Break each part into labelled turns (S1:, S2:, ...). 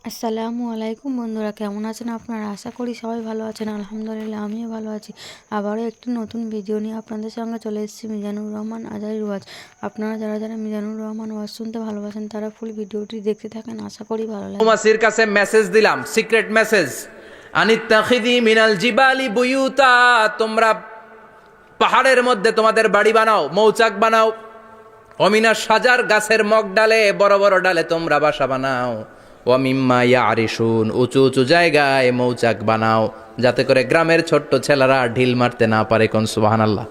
S1: আসসালামু আলাইকুম বন্ধুরা, কেমন আছেন আপনারা? আশা করি সবাই ভালো আছেন। আলহামদুলিল্লাহ আমিও ভালো আছি। আবারও একটি নতুন ভিডিও নিয়ে আপনাদের সঙ্গে চলে এসেছি মিজানুর রহমান আজারির ওয়াজ। আপনারা যারা যারা মিজানুর রহমান ওয়াজ শুনতে ভালোবাসেন তারা ফুল ভিডিওটি দেখতে থাকেন, আশা করি ভালো লাগবে।
S2: মৌমাছির কাছে মেসেজ দিলাম, সিক্রেট মেসেজ, আনিত্তাখিদি মিনাল জিবালি বুয়ুতা, তোমরা পাহাড়ের মধ্যে তোমাদের বাড়ি বানাও, মৌচাক বানাও। অমিনা সাজার গাছের মগ ডালে, বড় বড় ডালে তোমরা বাসা বানাও। ওয়ামিম্মা ইয়ারিশুন, উঁচু উঁচু জায়গায় মৌচাক বানাও, যাতে করে গ্রামের ছোট্ট ছেলেরা ঢিল মারতে না পারে। কোন সুবহানাল্লাহ।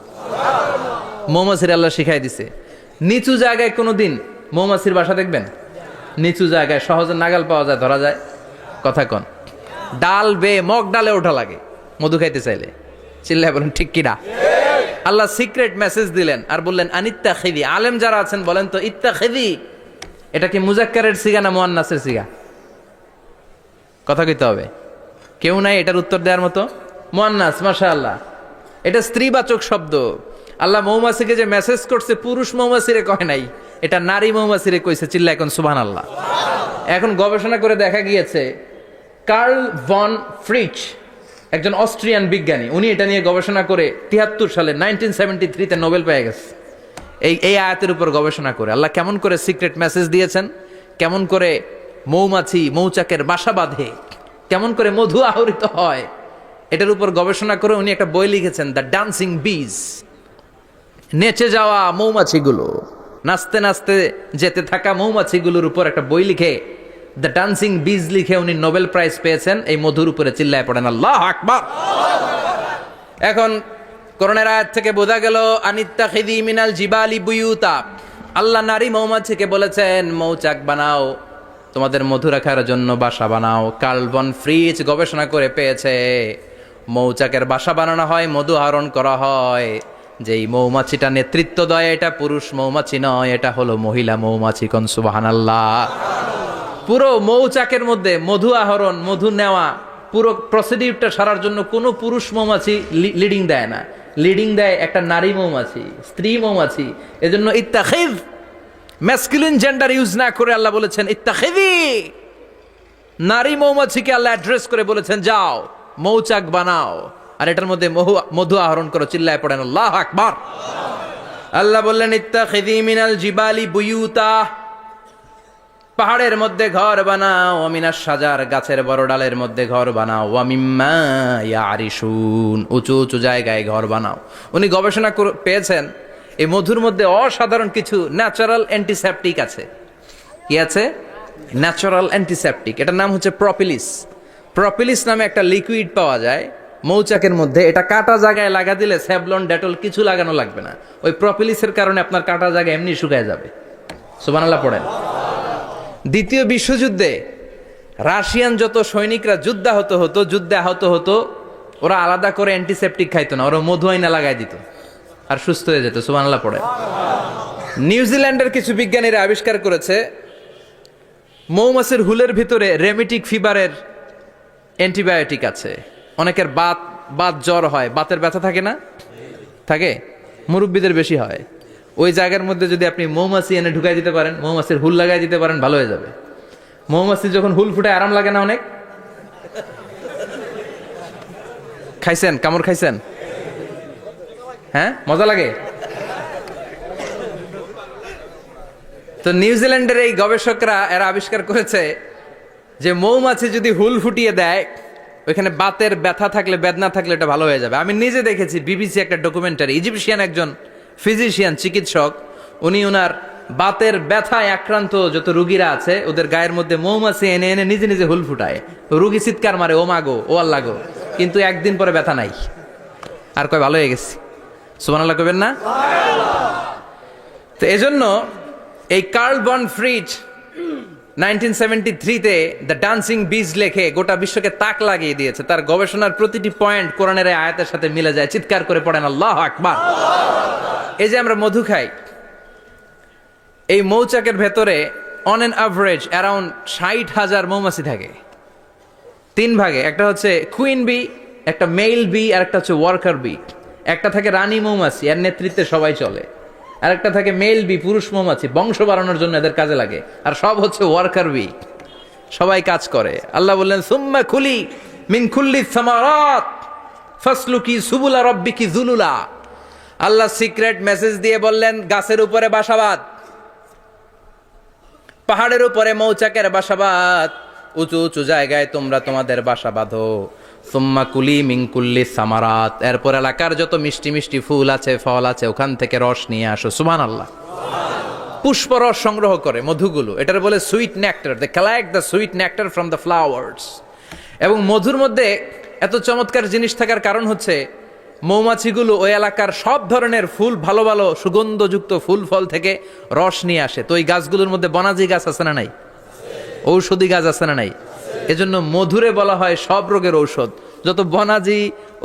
S2: মৌমাছির আল্লাহ শিখাই দিছে, নিচু জায়গায় কোনোদিন মৌমাছির বাসা দেখবেন? নিচু জায়গায় সহজে নাগাল পাওয়া যায়, ধরা যায়। কথা কন, ডাল বেয়ে মগ ডালে ওঠা লাগে মধু খাইতে চাইলে। চিল্লায় বলেন ঠিক কিনা? আল্লাহ সিক্রেট মেসেজ দিলেন আর বললেন আনিত্তাখিদি। আলেম যারা আছেন বলেন তো, ইত্তাখিদি এটা কি মুজাক্কারের সিগা না মুয়ান্নাসের সিগা? কথা কইতে হবে। কেউ নাই এটার উত্তর দেওয়ার মতো। মুয়ান্নাস, মাশাআল্লাহ। এটা স্ত্রীবাচক শব্দ। আল্লাহ মৌমাছিকে যে মেসেজ করছে পুরুষ মৌমাছিরে কয় নাই, এটা নারী মৌমাছিরে কইছে। চিল্লা এখন সুবহানাল্লাহ। এখন গবেষণা করে দেখা গিয়েছে, কার্ল ভন ফ্রিচ, একজন অস্ট্রিয়ান বিজ্ঞানী, উনি এটা নিয়ে গবেষণা করে ৭৩ সালে 1973-তে নোবেল পেয়ে গেছে। এই আয়াতের উপর গবেষণা করে আল্লাহ কেমন করে সিক্রেট মেসেজ দিয়েছেন, কেমন করে মৌমাছি মৌচাকের বাসা বাঁধে, কেমন করে মধু আহরিত হয়, এটার উপর গবেষণা করে উনি একটা বই লিখেছেন, দ্য ডান্সিং বিজ। নেচে যাওয়া মৌমাছিগুলো, নাচতে নাচতে যেতে থাকা মৌমাছিগুলোর উপর একটা বই লিখে, দ্য ডান্সিং বিজ লিখে উনি নোবেল প্রাইজ পেয়েছেন এই মধুর উপরে। চিল্লায় পড়েন আল্লাহু আকবার। এখন কোরআনের আয়াত থেকে বোঝা গেল আনিত্তাখিদি মিনাল জিবালি বুয়ুতা, আল্লাহ নারী মৌমাছিকে বলেছেন মৌচাক বানাও, তোমাদের মধু রাখার জন্য বাসা বানাও। কার্ল ভন ফ্রিচ গবেষণা করে পেয়েছে, মৌচাকের বাসা বানানো হয়, মধু আহরণ করা হয়, যেই মৌমাছিটা নেতৃত্ব দেয় এটা পুরুষ মৌমাছি নয়, এটা হলো মহিলা মৌমাছি। কোন সুবহানাল্লাহ। পুরো মৌচাকের মধ্যে মধু আহরণ, মধু নেওয়া, পুরো প্রসিডিউরটা সারার জন্য কোনো পুরুষ মৌমাছি লিডিং দেয় না, লিডিং দেয় একটা নারী মৌমাছি, স্ত্রী মৌমাছি। এজন্য ইত্তাখিদ, ম্যাসকুলিন জেন্ডার ইউজ না করে আল্লাহ বলেছেন ইত্তাখিদি। নারী মৌমাছিকে আল্লাহ অ্যাড্রেস করে বলেছেন যাও মৌচাক বানাও, আর এটার মধ্যে মধু আহরণ করো। চিল্লায় পড়েন আল্লাহু আকবার। আল্লাহ বললেন ইত্তাখিদি মিনাল জিবালি বুয়ুতা, পাহাড়ের মধ্যে ঘর বানাও, অমিনাস সাজার গাছের বড় ডালের মধ্যে ঘর বানাও, ওয়ামিম্মা ইয়ারিশুন, উঁচু উঁচু জায়গায় ঘর বানাও। উনি গবেষণা পেয়েছেন এই মধুর মধ্যে অসাধারণ কিছু ন্যাচারাল অ্যান্টিসেপটিক আছে। কি আছে? Natural antiseptic. এটার নাম হচ্ছে প্রপিলিস। প্রপিলিস নামে একটা লিকুইড পাওয়া যায় মৌচাকের মধ্যে। এটা কাটা জায়গায় লাগা দিলে স্যাভলন, ডেটল কিছু লাগানো লাগবে না। ওই প্রপিলিসের কারণে আপনার কাটা জায়গা এমনি শুকায় যাবে। সুবহানাল্লাহ পড়েন। দ্বিতীয় বিশ্বযুদ্ধে রাশিয়ান যত সৈনিকরা যুদ্ধে আহত হতো, ওরা আলাদা করে অ্যান্টিসেপটিক খাইতো না, ওরা মধু আইনা লাগাই দিত আর সুস্থ হয়ে যেত। সুবহানাল্লাহ পড়ে। নিউজিল্যান্ডের কিছু বিজ্ঞানীরা আবিষ্কার করেছে মৌমাছির হুলের ভিতরে রেমিটিক ফিভারের অ্যান্টিবায়োটিক আছে। অনেকের বাত জ্বর হয়, বাতের ব্যথা থাকে না? থাকে, মুরব্বীদের বেশি হয়। ওই জায়গার মধ্যে যদি আপনি মৌমাছি এনে ঢুকাই দিতে পারেন, মৌমাছির হুল লাগাই দিতে পারেন, ভালো হয়ে যাবে। মৌমাছি যখন হুল ফুটে আরাম লাগে না অনেক? খাইছেন? কামড় খাইছেন? হ্যাঁ, মজা লাগে। তো নিউজিল্যান্ডের এই গবেষকরা এরা আবিষ্কার করেছে যে মৌমাছি যদি হুল ফুটিয়ে দেয়, ওইখানে বাতের ব্যথা থাকলে, বেদনা থাকলে এটা ভালো হয়ে যাবে। আমি নিজে দেখেছি, বিবিসি একটা ডকুমেন্টারি। ইজিপশিয়ান একজন ফিজিশিয়ান, চিকিৎসক, উনি ওনার বাতের ব্যথায় আক্রান্ত যত রুগীরা আছে ওদের গায়ের মধ্যে মৌমাছি এনে এনে নিজে নিজে হুল ফুটায়। রুগী চিৎকার মারে, ও মাগো, ও আল্লাহ গো, কিন্তু একদিন পরে ব্যথা নাই, আর কয় ভালো হয়ে গেছি। সুবহানাল্লাহ কইবেন না? তো এজন্য এই কার্ল ভন ফ্রিচ 1973-তে দ্য ডান্সিং বিজ লেখে গোটা বিশ্বকে তাক লাগিয়ে দিয়েছে। তার গবেষণার প্রতিটি পয়েন্ট কোরআনের আয়াতের সাথে মিলে যায়। চিৎকার করে পড়েন আল্লাহু আকবার। এই যে আমরা মধু খাই, এই মৌচাকের ভেতরে অন এন অ্যাভারেজ অ্যারাউন্ড 60,000 মৌমাছি থাকে। 3 ভাগে, একটা হচ্ছে কুইন বি, একটা মেল বি, আর একটা হচ্ছে ওয়ার্কার বি। একটা থাকে রানী মৌমাছি, এর নেতৃত্বে সবাই চলে। আর একটা থাকে মেল বি, পুরুষ মৌমাছি, বংশ বাড়ানোর জন্য এদের কাজে লাগে। আর সব হচ্ছে ওয়ার্কার বি। সবাই কাজ করে। আল্লাহ বললেন সুম্মা কুলি মিন কুল্লি সামারাত ফাসলুকি সুবুলা রাব্বিকি যুলুলা। আল্লাহ সিক্রেট মেসেজ দিয়ে বললেন গাছের উপরে বাসাবাদ, পাহাড়ের উপরে মৌচাকের বাসাবাদ, উঁচু উঁচু জায়গায় তোমরা তোমাদের বাসা বাঁধো। সুম্মা কুলি মিন কুল্লি সামারাত, এরপর এলাকার যত মিষ্টি মিষ্টি ফুল আছে ফল আছে ওখান থেকে রস নিয়ে আসো। সুবহানাল্লাহ। পুষ্প রস সংগ্রহ করে মধুগুলো, এটার বলে sweet nectar. They collect the sweet nectar from the flowers. এবং মধুর মধ্যে এত চমৎকার জিনিস থাকার কারণ হচ্ছে মৌমাছিগুলো ওই এলাকার সব ধরনের ফুল, ভালো ভালো সুগন্ধযুক্ত ফুল ফল থেকে রস নিয়ে আসে। তো ওই গাছগুলোর মধ্যে বনাজি গাছ আছে না নাই? ঔষধি গাছ আছে না নাই? এজন্য মধুরে বলা হয় সব রোগের ঔষধ। যত বনাজি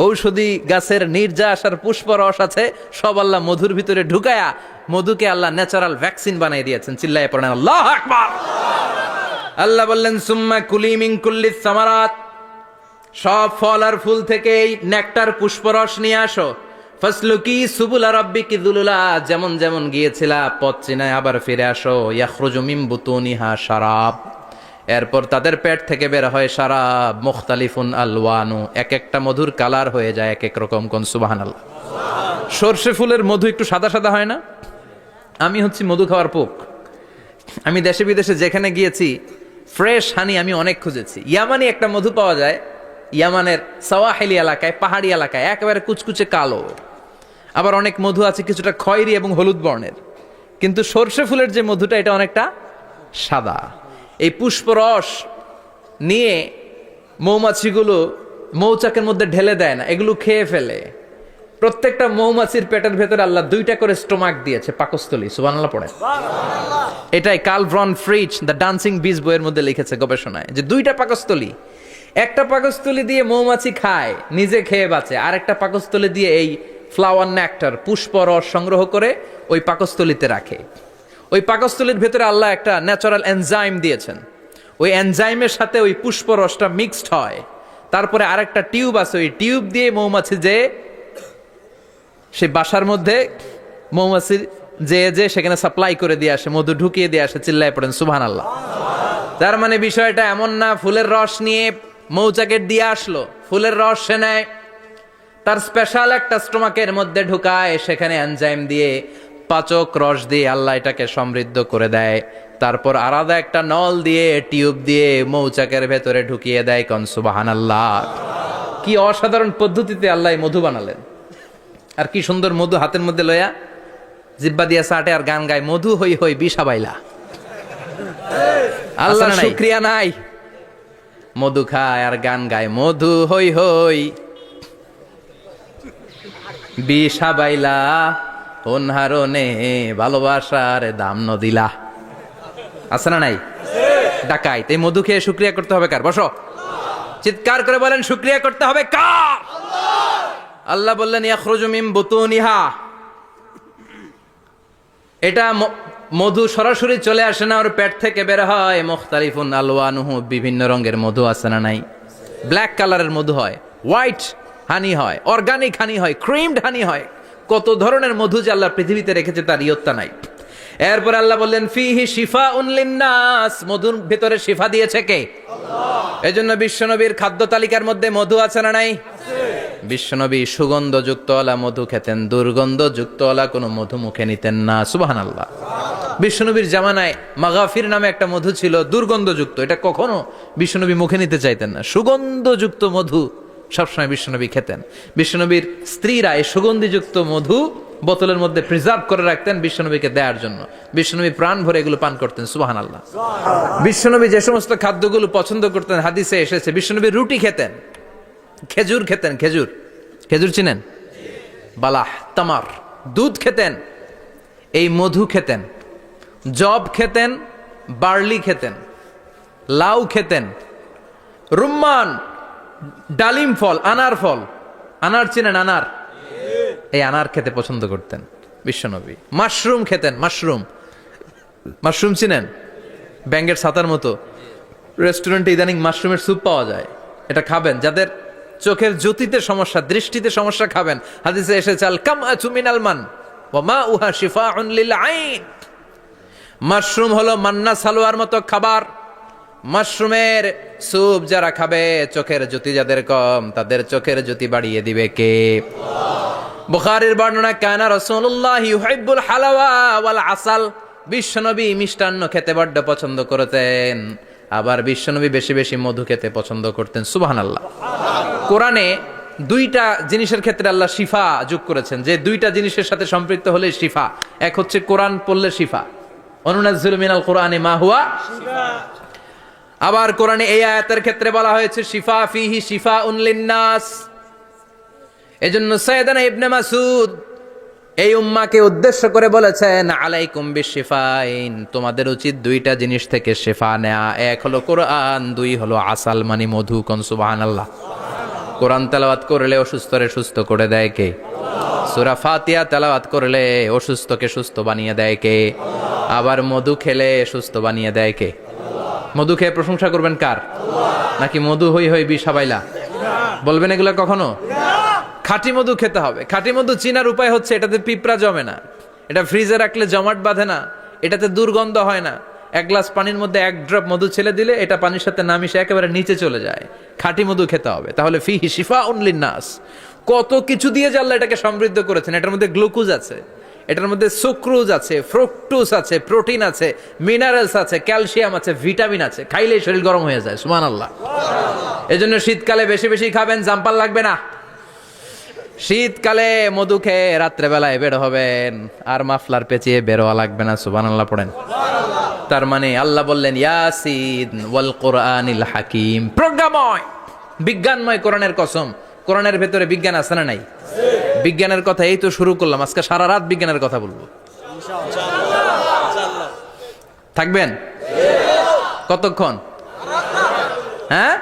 S2: ঔষধি গাছের নির্যাস আর পুষ্প রস আছে সব আল্লাহ মধুর ভিতরে ঢুকায়া মধুকে আল্লাহ ন্যাচারাল ভ্যাকসিন বানিয়ে দিয়েছেন। চিল্লায়ে পড়েন আল্লাহু আকবার। আল্লাহ বললেন সুম্মা কুলি মিন কুল্লি সামারাত, সব ফল আর ফুল থেকেই নেকটার পুষ্পরস নিয়ে আসো। ফাসলুকি সুবুলা রাব্বিকি যুলুলা, যেমন যেমন গিয়েছিলা পথ চিনায় আবার ফিরে আসো। ইয়াখরুজু মিন বুতুনিহা শারাব, এরপর তাদের পেট থেকে বের হয় শারাব। মুখতালিফুন আলওয়ানু, এক একটা মধুর কালার হয়ে যায় এক এক রকম। কোন সুবহানাল্লাহ। সরষে ফুলের মধু একটু সাদা সাদা হয় না? আমি হচ্ছি মধু খাওয়ার পোক। আমি দেশে বিদেশে যেখানে গিয়েছি ফ্রেশ হানি আমি অনেক খুঁজেছি। ইয়ামানি একটা মধু পাওয়া যায় ইয়ামানের সাওয়াহিলি এলাকায়, পাহাড়ি এলাকায়, একেবারে কুচকুচে কালো। আবার অনেক মধু আছে কিছুটা খয়েরি এবং হলুদ বর্ণের, কিন্তু সরষে ফুলের যে মধুটা এটা অনেকটা সাদা। এই পুষ্পরস নিয়ে মৌমাছিগুলো মৌচাকের মধ্যে ঢেলে দেয় না, এগুলো খেয়ে ফেলে। প্রত্যেকটা মৌমাছির পেটের ভেতরে আল্লাহ 2টা করে স্টোমাক দিয়েছে, পাকস্থলী। সুবহানাল্লাহ পড়ে। এটাই কার্ল ভন ফ্রিচ দ্য ডান্সিং বিজ বইয়ের মধ্যে লিখেছে গবেষণায়, যে 2টা পাকস্থলী। একটা পাকস্থলী দিয়ে মৌমাছি খায়, নিজে খেয়ে বাঁচে, আর একটা পাকস্থলী দিয়ে এই ফ্লাওয়ার নেক্টার পুষ্প রস সংগ্রহ করে ওই পাকস্থলীতে রাখে। ওই পাকস্থলীর ভেতরে আল্লাহ একটা ন্যাচারাল এনজাইম দিয়েছেন, ওই এনজাইমের সাথে ওই পুষ্প রসটা মিক্সড হয়। তারপরে আরেকটা টিউব আছে, ওই টিউব দিয়ে মৌমাছি যে সেই বাসার মধ্যে মৌমাছির যে সেখানে সাপ্লাই করে দিয়ে আসে, মধু ঢুকিয়ে দিয়ে আসে। চিল্লায় পড়েন সুবহানাল্লাহ। তার মানে বিষয়টা এমন না ফুলের রস নিয়ে মৌচাকের দিয়ে আসলো, ফুলের রস সে নেয়, তার স্পেশাল একটা স্টোমাকের মধ্যে ঢুকায়, সেখানে এনজাইম দিয়ে পাচক রস দিয়ে আল্লাহ এটাকে সমৃদ্ধ করে দেয়। তারপর আলাদা একটা নল দিয়ে টিউব দিয়ে মৌচাকের ভেতরে ঢুকিয়ে দেয়। কোন সুবহানাল্লাহ। কি অসাধারণ পদ্ধতিতে আল্লাহ মধু বানালেন। আর কি সুন্দর মধু হাতের মধ্যে লয়া জিব্বা দিয়া চাটে আর গান গায়, মধু হই হই বিষা বাইলা। আল্লাহ শুকরিয়া নাই, মধু খায় আর গান গায়, মধু হই হই বিষা বাইলা, অনহারনে ভালোবাসার দাম নদিলা। আছে না নাই? ডাকাইত। এই মধু খেয়ে শুকরিয়া করতে হবে কার? বসো, চিৎকার করে বলেন শুকরিয়া করতে হবে কার? আল্লাহ বললেন ইয়াখরুজু মিন বুতুনিহা, এটা মধু সরাসরি চলে আসে না, ওর পেট থেকে বের হয়। মুখতালিফুন আলওয়ানুহু, বিভিন্ন রঙের মধু আছে না নাই? ব্ল্যাক কালারের মধু হয়, হোয়াইট হানি হয়, অর্গানিক হানি হয়, ক্রিমড হানি হয়। কত ধরনের মধু যে আল্লাহ পৃথিবীতে রেখেছে তার ইয়ত্তা নাই। এরপর আল্লাহ বললেন ফিহি শিফাউন লিন্নাস, মধুর ভিতরে শিফা দিয়েছে কে? আল্লাহ। এজন্য বিশ্বনবীর খাদ্য তালিকার মধ্যে মধু আছে না নাই? বিশ্বনবী সুগন্ধযুক্ত ওয়ালা মধু খেতেন, দুর্গন্ধযুক্ত ওয়ালা কোনো মধু মুখে নিতেন না। সুবহানাল্লাহ। বিশ্বনবীর জামানায় মাগাফির নামে একটা মধু ছিল, দুর্গন্ধযুক্ত, এটা কখনো বিশ্বনবী মুখে নিতে চাইতেন না। সুগন্ধযুক্ত মধু সবসময় বিশ্বনবী খেতেন। বিশ্বনবীর স্ত্রীরা এই সুগন্ধিযুক্ত মধু বোতলের মধ্যে প্রিজার্ভ করে রাখতেন বিশ্বনবীকে দেওয়ার জন্য। বিশ্বনবী প্রাণ ভরে এগুলো পান করতেন। সুবহানাল্লাহ। বিশ্বনবী যে সমস্ত খাদ্যগুলো পছন্দ করতেন হাদিসে এসেছে। বিশ্বনবী রুটি খেতেন, খেজুর খেতেন, খেজুর, খেজুর চিনেন? বালাহ, তামার, দুধ খেতেন, এই মধু খেতেন, জব খেতেন, বার্লি খেতেন, লাউ খেতেন, রুম্মান, ডালিম ফল, আনার ফল, আনার চিনেন? আনার, এই আনার খেতে পছন্দ করতেন বিশ্বনবী। মাশরুম খেতেন, মাশরুম, মাশরুম চিনেন? ব্যাঙ্গের ছাতার মতো। রেস্টুরেন্টে ইদানিং মাশরুমের স্যুপ পাওয়া যায়, এটা খাবেন। যাদের চোখের জ্যোতিতে সমস্যা, দৃষ্টিতে সমস্যা, খাবেন। হাদিসে এসেছে আল কামআতু মিনাল মান ওয়া মাউহা শিফাউন লিল আইন। মাশরুম হলো মান্না সালোয়ার মতো খাবার। মাশরুমের স্যুপ যারা খাবে, চোখের জ্যোতি যাদের কম, তাদের চোখের জ্যোতি বাড়িয়ে দিবে কে? বুখারীর বর্ণনা, কানা রাসূলুল্লাহ ইউহিব্বুল হালাওয়া ওয়াল আসাল, বিশ্বনবী মিষ্টান্ন খেতে বড্ড পছন্দ করতেন, আবার বিশ্বনবী বেশি বেশি মধু খেতে পছন্দ করতেন। সুবহানাল্লাহ। কোরআনে দুইটা জিনিসের ক্ষেত্রে আল্লাহ শিফা যোগ করেছেন, যে দুইটা জিনিসের সাথে সম্পৃক্ত হলে শিফা। এক হচ্ছে কোরআন পড়লে শিফা, অনুনাজ্জিলু মিনাল কোরআনি মা হুয়া শিফা। আবার কোরআনে এই আয়াতের ক্ষেত্রে বলা হয়েছে শিফা ফিহি শিফাউন লিন্নাস। এজন্য সাইয়েদানা ইবনে মাসউদ এই উম্মাকে উদ্দেশ্য করে বলেছেন, আলাইকুম বিশিফাইন, তোমাদের উচিত দুইটা জিনিস থেকে শিফা নেয়া। এক হলো কোরআন, দুই হলো আসাল মানে মধু। কোন সুবহানাল্লাহ। কোরআন তেলাওয়াত করলে অসুস্থরে সুস্থ করে দেয় কে? সূরা ফাতিহা তেলাওয়াত করলে অসুস্থকে সুস্থ বানিয়ে দেয় কে? আবার মধু খেলে সুস্থ বানিয়ে দেয় কে? মধু খেয়ে প্রশংসা করবেন কার? নাকি মধু হই হই বিষাবাইলা বলবেন এগুলো কখনো? খাঁটি মধু খেতে হবে। খাঁটি মধু চিনার উপায় হচ্ছে, এটাতে পিঁপড়া জমে না, এটা ফ্রিজে রাখলে জমাট বাঁধে না, এটাতে দুর্গন্ধ হয় না। এক গ্লাস পানির মধ্যে এক ড্রপ মধু ছেলে দিলে এটা পানির সাথে না মিশে একেবারে নিচে চলে যায়। খাঁটি মধু খেতে হবে। তাহলে ফিহি শিফাউন লিন্নাস, কত কিছু দিয়ে যে আল্লাহ এটাকে সমৃদ্ধ করেছেন। এটার মধ্যে গ্লুকোজ আছে, এটার মধ্যে সুক্রোজ আছে, ফ্রুকটোজ আছে, প্রোটিন আছে, মিনারেলস আছে, ক্যালসিয়াম আছে, ভিটামিন আছে। খাইলেই শরীর গরম হয়ে যায়। সুবহানাল্লাহ। এজন্য শীতকালে বেশি বেশি খাবেন, জাম্পাল লাগবে না। শীতকালে মধু খেয়ে রাত্রেবেলায় বের হবেন, আর মাফলার পেঁচিয়ে বেরোয়া লাগবে না। সুবহানাল্লাহ পড়েন। তার মানে আল্লাহ বললেন ইয়াসিন ওয়াল কোরআনিল হাকিম, প্রজ্ঞাময় বিজ্ঞানময় কোরআনের কসম। কোরআনের ভেতরে বিজ্ঞান আছে না নাই? বিজ্ঞানের কথা এই তো শুরু করলাম, আজকে সারা রাত বিজ্ঞানের কথা বলবো। থাকবেন কতক্ষণ? হ্যাঁ,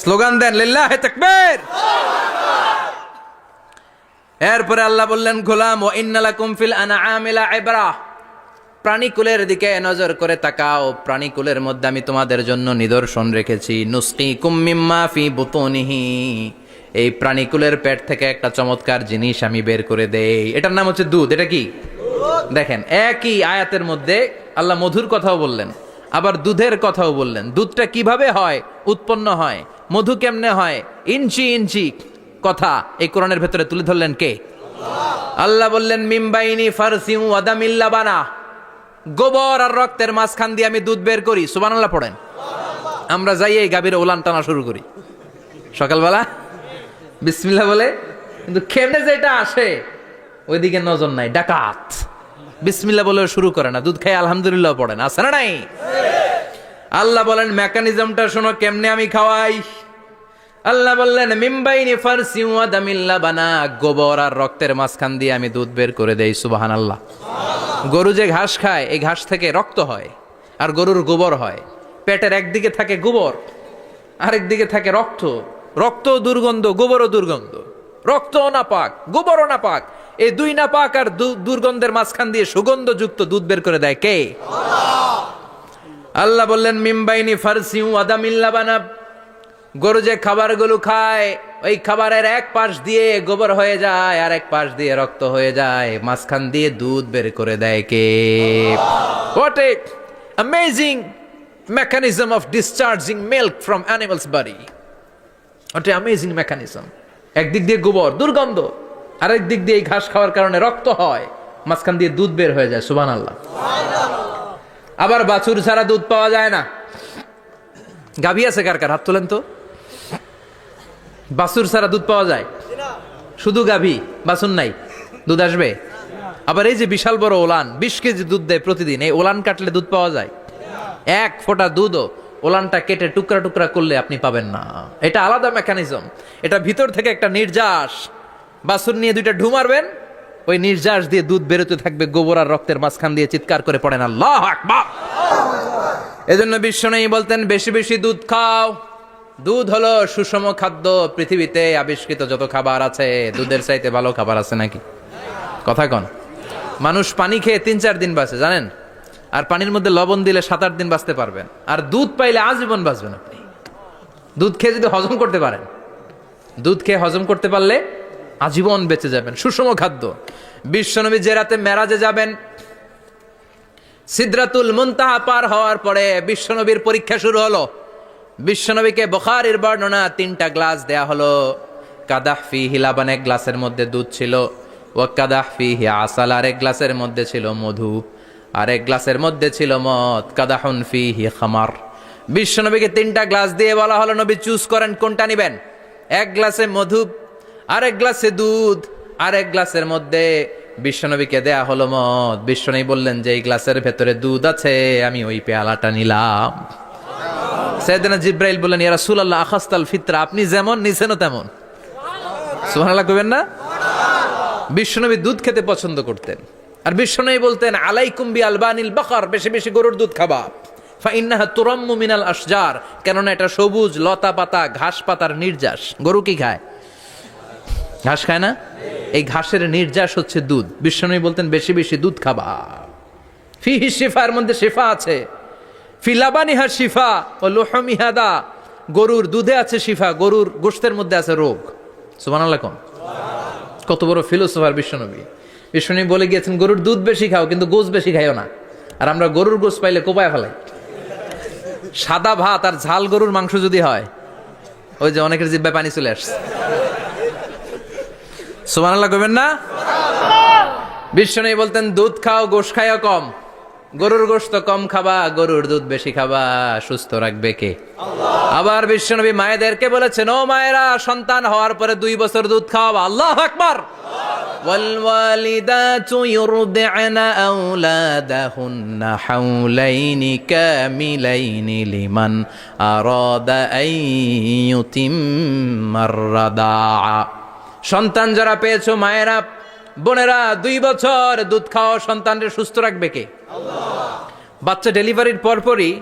S2: স্লোগান দেন লিল্লাহি তাকবীর। এরপরে আল্লাহ বললেন, গোলাম ওয়া ইন্না লাকুম ফিল আনআমি লাইবরা, প্রাণীকুলের দিকে নজর করে তাকাও। প্রাণীকুলের মধ্যে আমি তোমাদের জন্য নিদর্শন রেখেছি। নুসকিকুম মিম্মা ফি বুতুনিহি, এই প্রাণীকুলের পেট থেকে একটা চমৎকার জিনিস আমি বের করে দেই, এটার নাম হচ্ছে দুধ। এটা কি? দেখেন, একই আয়াতের মধ্যে আল্লাহ মধুর কথাও বললেন, আবার দুধের কথাও বললেন। দুধটা কিভাবে হয়, উৎপন্ন হয়, মধু কেমনে হয়, ইঞ্চি ইঞ্চি কথা এই কোরআনের ভেতরে তুলে ধরলেন কে? আল্লাহ বললেন মিমবাইনি ফারসিউ ওয়াদামিল লাবানা, গোবর আর রক্তের মাঝখান দিয়ে আমি দুধ বের করি। সুবহানাল্লাহ পড়েন। আমরা যাই এই গাভীর ওলান টানা শুরু করি সকালবেলা বিসমিল্লাহ বলে, কিন্তু কেমনে যেটা আসে ওইদিকে নজর নাই। ডাকাত বিসমিল্লাহ বলে শুরু করে না, দুধ খাই আলহামদুলিল্লাহ পড়ে না, আছে না নাই? আল্লাহ বলেন মেকানিজমটা শোনো কেমনে আমি খাওয়াই। আল্লাহ বললেন মিমবাইনি ফারসিউ ওয়াদামিল লাবানা, গোবর আর রক্তের মাঝখান দিয়ে আমি দুধ বের করে দেই। সুবহানাল্লাহ। গরু যে ঘাস খায়, এই ঘাস থেকে রক্ত হয় আর গরুর গোবর হয়। পেটের একদিকে থাকে গোবর, আরেক দিকে থাকে রক্ত। রক্ত দুর্গন্ধ, গোবরও দুর্গন্ধ। রক্তও নাপাক, গোবরও নাপাক। এই দুই নাপাক আর দুর্গন্ধের মাঝখান দিয়ে সুগন্ধযুক্ত দুধ বের করে দেয় কে? আল্লাহ বললেন মিমবাইনি ফারসিউ ওয়াদামিল লাবানা, গরু যে খাবারগুলো খায় ওই খাবারের এক পাশ দিয়ে গোবর হয়ে যায় আর এক পাশ দিয়ে রক্ত হয়ে যায়, মাঝখান দিয়ে দুধ বের করে দেয় কে? What a amazing mechanism of discharging milk from animal's body. What a amazing mechanism. একদিক দিয়ে গোবর দুর্গন্ধ, আরেক দিক দিয়ে এই ঘাস খাওয়ার কারণে রক্ত হয়, মাঝখান দিয়ে দুধ বের হয়ে যায়। সুবহানাল্লাহ। আবার বাছুর ছাড়া দুধ পাওয়া যায় না। গাভী আছে কার কার? হাত তোলেন তো। বাছুর ছাড়া দুধ পাওয়া যায়? শুধু গাভী, বাছুর নাই, দুধ আসবে? আবার এই যে বিশাল বড় ওলান, 20 কেজি দুধ দেয় প্রতিদিন, এই ওলান কাটলে দুধ পাওয়া যায়? এক ফোঁটা দুধও ওলানটা কেটে টুকরা টুকরা করলে আপনি পাবেন না। এটা আলাদা মেকানিজম। এটা ভিতর থেকে একটা নির্যাস। বাছুর নিয়ে দুইটা ঢু মারবেন, ওই নির্যাস দিয়ে দুধ বেরোতে থাকবে, গোবর আর রক্তের মাঝখান দিয়ে চিৎকার করে পড়েন আল্লাহু আকবার। এজন্য বিশ্বনবী বলতেন বেশি বেশি দুধ খাও। দুধ হলো সুষম খাদ্য। পৃথিবীতে আবিষ্কৃত যত খাবার আছে, দুধের চাইতে ভালো খাবার আছে নাকি? কথা কন। মানুষ পানি খেয়ে 3-4 দিন বাঁচে জানেন, আর পানির মধ্যে লবণ দিলে 7-8 দিন বাঁচতে পারবেন। আর দুধ পাইলে আজীবন বাঁচবেন আপনি। দুধ খেয়ে যদি হজম করতে পারেন, দুধ খেয়ে হজম করতে পারলে আজীবন বেঁচে যাবেন। সুষম খাদ্য। বিশ্বনবী যে রাতে মেরাজে যাবেন, সিদরাতুল মুনতাহা পার হওয়ার পরে বিশ্বনবীর পরীক্ষা শুরু হলো। বিশ্বনবীকে বুখারীর বর্ণনা 3টা গ্লাস দেয়া হলো। কাদাহ ফিহি লাবান, এক গ্লাসের মধ্যে দুধ ছিল। ওয়া কাদাহ ফিহি আসাল, আর এক গ্লাসের মধ্যে ছিল মধু। আর এক গ্লাসের মধ্যে ছিল মদ। কাদাহুন ফিহি খামার। বিশ্বনবীকে 3টা গ্লাস দিয়ে বলা হলো, নবী চুজ করেন কোনটা নেবেন। এক গ্লাসে মধু, আরেক গ্লাসে দুধ, আরেক গ্লাসের মধ্যে বিশ্বনবীকে দেয়া হলো মদ। বিশ্বনবী বললেন যে এই গ্লাসের ভেতরে দুধ আছে, আমি ওই পেয়ালাটা নিলাম। সাইয়েদনা জিব্রাইল বললেন, ইয়া রাসূলুল্লাহ আখাস্তাল ফিতরা, আপনি যেমন নিছেনও তেমন। সুবহানাল্লাহ কইবেন না? বিশ্বনবী দুধ খেতে পছন্দ করতেন। আর বিশ্বনবী বলতেন, আলাইকুম বি আলবানিল বাকার, বেশি বেশি গরুর দুধ খাবা। ফা ইন্নাহা তুরাম্মু মিনাল আশজার, কেননা এটা সবুজ লতা পাতা ঘাস পাতার নির্যাস। গরু কি খায়? ঘাস খায় না? এই ঘাসের নির্যাস হচ্ছে দুধ। বিশ্বনবী বলতেন বেশি বেশি দুধ খাবা। ফিহি শিফা, এর মধ্যে শিফা আছে। ফি লাবানিহা শিফা ও লুহমিহা দা, গরুর দুধে আছে শিফা, গরুর গোশতের মধ্যে আছে রোগ। সুবহানাল্লাহ কোন? কত বড় ফিলোসোফার বিশ্বনবী। বিশ্বনবী বলে গিয়েছেন গরুর দুধ বেশি খাও, কিন্তু গোশ বেশি খাইও না। আর আমরা গরুর গোশ পাইলে কোপায় ফেলাই। সাদা ভাত আর ঝাল গরুর মাংস যদি হয়, ওই যে অনেকের জিহ্বায় পানি চলে আসছে। সুবহানাল্লাহ কইবেন না? বিশ্বনবী বলতেন দুধ খাও, গোশ খাইও কম। গরুর গোশত কম খাবা, গরুর দুধ বেশি খাবা, সুস্থ রাখবে কে? আল্লাহ। আবার বিশ্বনবী মায়েদেরকে বলেছেন, ও মায়েরা, সন্তান হওয়ার পরে 2 বছর দুধ খাওয়াবা। আল্লাহু আকবার। ওয়াল ওয়ালিদাতু ইউরদি'না আওলাদাহুন্না হাওলাইনি কামিলাইনি লিমান আরাদা আন ইউতিম্মার রাদা'a। সন্তান যারা পেয়েছো মায়েরা, বোনেরা, 2 বছর দুধ খাওয়া সন্তানকে সুস্থ রাখবে কে? আল্লাহ। বাচ্চা ডেলিভারির পরপরই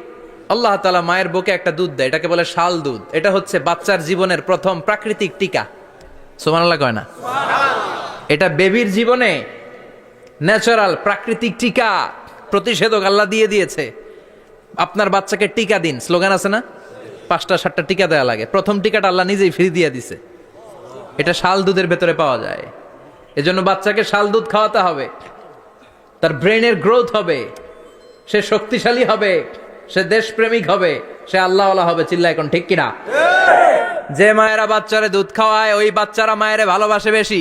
S2: আল্লাহ তাআলা মায়ের বুকে একটা দুধ দেয়, এটাকে বলে শাল দুধ। এটা হচ্ছে বাচ্চার জীবনের প্রথম প্রাকৃতিক টিকা। সুবহানাল্লাহ কয় না? এটা বেবির জীবনে ন্যাচারাল প্রাকৃতিক টিকা, প্রতিষেধক আল্লাহ দিয়ে দিয়েছে। আপনার বাচ্চাকে টিকা দিন, স্লোগান আছে না? 5টা 7টা টিকা দেওয়া লাগে। প্রথম টিকাটা আল্লাহ নিজেই ফ্রি দিয়ে দিছে। এটা শাল দুধের ভেতরে পাওয়া যায়। এজন্য বাচ্চাকে শাল দুধ খাওয়াতে হবে। তার ব্রেনের গ্রোথ হবে, সে শক্তিশালী হবে, সে দেশপ্রেমিক হবে, সে আল্লাহওয়ালা হবে। চিল্লা এখন ঠিক কিনা? যে মায়েরা বাচ্চারে দুধ খাওয়ায়, ওই বাচ্চারা মায়েরে ভালোবাসে বেশি।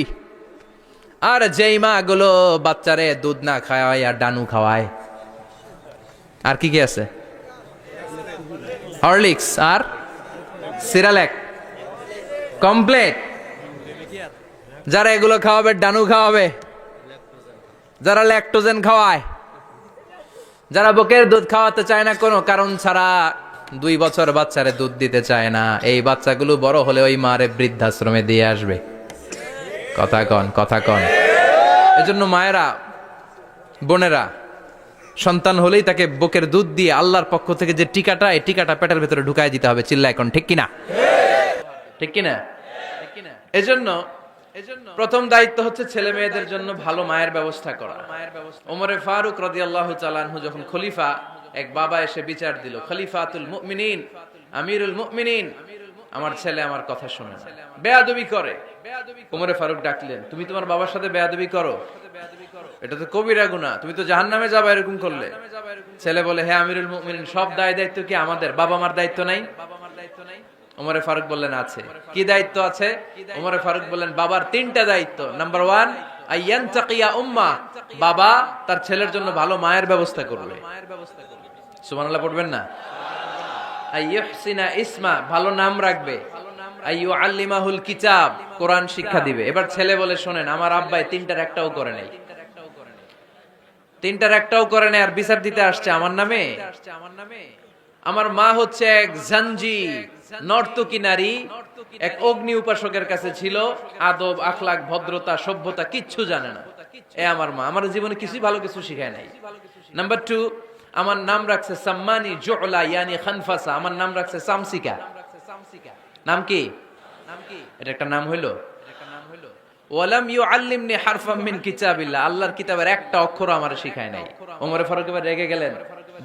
S2: আর যেই মা গুলো বাচ্চারে দুধ না খাওয়ায় আর ডানু খাওয়ায়, আর কি কি আছে? হরলিক্স আর সিরালেক, কমপ্লেট। যারা এগুলো খাওয়াবে, ডানু খাওয়াবে, যারা ল্যাকটোজেন খাওয়ায়, যারা বুকের দুধ খাওয়াতে চায় না কোনো কারণ ছাড়া, 2 বছর বাচ্চারে দুধ দিতে চায় না, এই বাচ্চাগুলো বড় হলে ওই মারে বৃদ্ধাশ্রমে দিয়ে আসবে। কথা কন, কথা কন। এজন্য মায়েরা, বোনেরা, সন্তান হলেই তাকে বুকের দুধ দিয়ে আল্লাহর পক্ষ থেকে যে টিকাটা, এই টিকাটা পেটের ভেতরে ঢুকাই দিতে হবে। চিল্লা এখন ঠিক কিনা? ঠিক কিনা? এজন্য প্রথম দায়িত্ব হচ্ছে ছেলে মেয়েদের জন্য ভালো মায়ের ব্যবস্থা করা। ওমরে ফারুক রাদিয়াল্লাহু তাআলা আনহু যখন খলিফা, এক বাবা এসে বিচার দিল, খলিফাতুল মুমিনিন, আমিরুল মুমিনিন, আমার ছেলে আমার কথা শোনে না, বেয়াদবি করে। ওমরে ফারুক ডাকলেন, তুমি তোমার বাবার সাথে বেয়াদবি করো? এটা তো কবিরা গুনাহ, তুমি তো জাহান্নামে যাবে এরকম করলে। ছেলে বলে, হ্যাঁ আমিরুল মুমিনিন, সব দায়িত্ব কি আমাদের? বাবা মার দায়িত্ব নাই? ওমরে ফারুক বললেন আছে। কি দায়িত্ব আছে? ওমরে ফারুক বললেন, বাবার 3টা দায়িত্ব। নাম্বার 1, আইয়ানতাকিয়া উম্মা, বাবা তার ছেলের জন্য ভালো মায়ের ব্যবস্থা করবে। সুবহানাল্লাহ পড়বেন না? আইয়ুহসিনা ইসমা, ভালো নাম রাখবে। আইয়ুআল্লিমাহুল কিতাব, কোরআন শিক্ষা দিবে। এবার ছেলে বলে, শোনেন, আমার আব্বাই 3টার একটাও করে নাই, 3টার একটাও করে নাই, আর বিচার দিতে আসছে আমার নামে। আমার মা হচ্ছে এক জাঞ্জি, নর্তকী নারী, এক অগ্নি উপাসকের কাছে ছিল, আদব আখলাক ভদ্রতা সভ্যতা কিচ্ছু জানে না। এ আমার মা, আমার জীবনে কিছুই ভালো কিছু শিখায় নাই। নাম্বার 2, আমার নাম রাখছে সাম্মানি জুলা ইয়ানি খানফাসা, আমার নাম রাখছে সামসিকা। নাম কি? এটা একটা নাম হইলো? ওয়ালাম ইউআল্লিমনি হারফাম মিন কিতাবিল্লাহ, আল্লাহর কিতাবের একটা অক্ষর আমারে শিখায় নাই। ওমরে ফারুক এবার রেগে গেলেন,